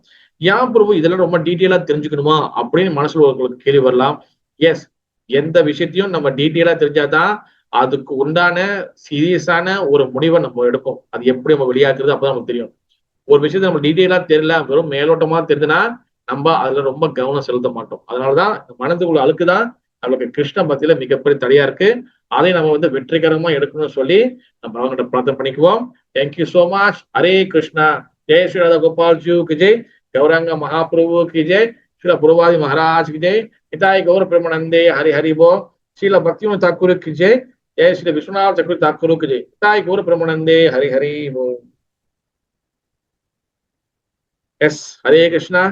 ஏன் பிரபு இதெல்லாம் ரொம்ப டீட்டெயிலா தெரிஞ்சுக்கணுமா அப்படின்னு மனசுல உங்களுக்கு கேள்வி வரலாம். எஸ், எந்த விஷயத்தையும் நம்ம டீட்டெயிலா தெரிஞ்சாதான் அதுக்கு உண்டான சீரியஸான ஒரு முடிவை நம்ம எடுப்போம். அது எப்படி நம்ம வெளியாக்குறது அப்பதான் நமக்கு தெரியும். ஒரு விஷயத்த நம்ம டீட்டெயிலா தெரியல, வெறும் மேலோட்டமா தெரிஞ்சுன்னா நம்ம அதுல ரொம்ப கவனம் செலுத்த மாட்டோம். அதனாலதான் மனதுக்குள்ள அழுக்குதான் நம்மளுக்கு கிருஷ்ண பக்தியில மிகப்பெரிய தடையா இருக்கு. அதை நம்ம வந்து வெற்றிகரமா எடுக்கணும்னு சொல்லி நம்ம அவங்ககிட்ட பிரார்த்தனை பண்ணிக்குவோம். Thank you so much. Hare Krishna. Jai Shri Radha Gopal ji की जय, गौरांग महाप्रभु की जय, श्रील प्रभुपाद महाराज की जय, हिताय गौर प्रेमानंदे हरि हरि बोल, श्रील भक्तिविनोद ठाकुर की जय, जय श्री विश्वनाथ चक्रवर्ती ठाकुर की जय, हिताय गौर प्रेमानंदे हरि हरि बोल. यस, हरे कृष्णा.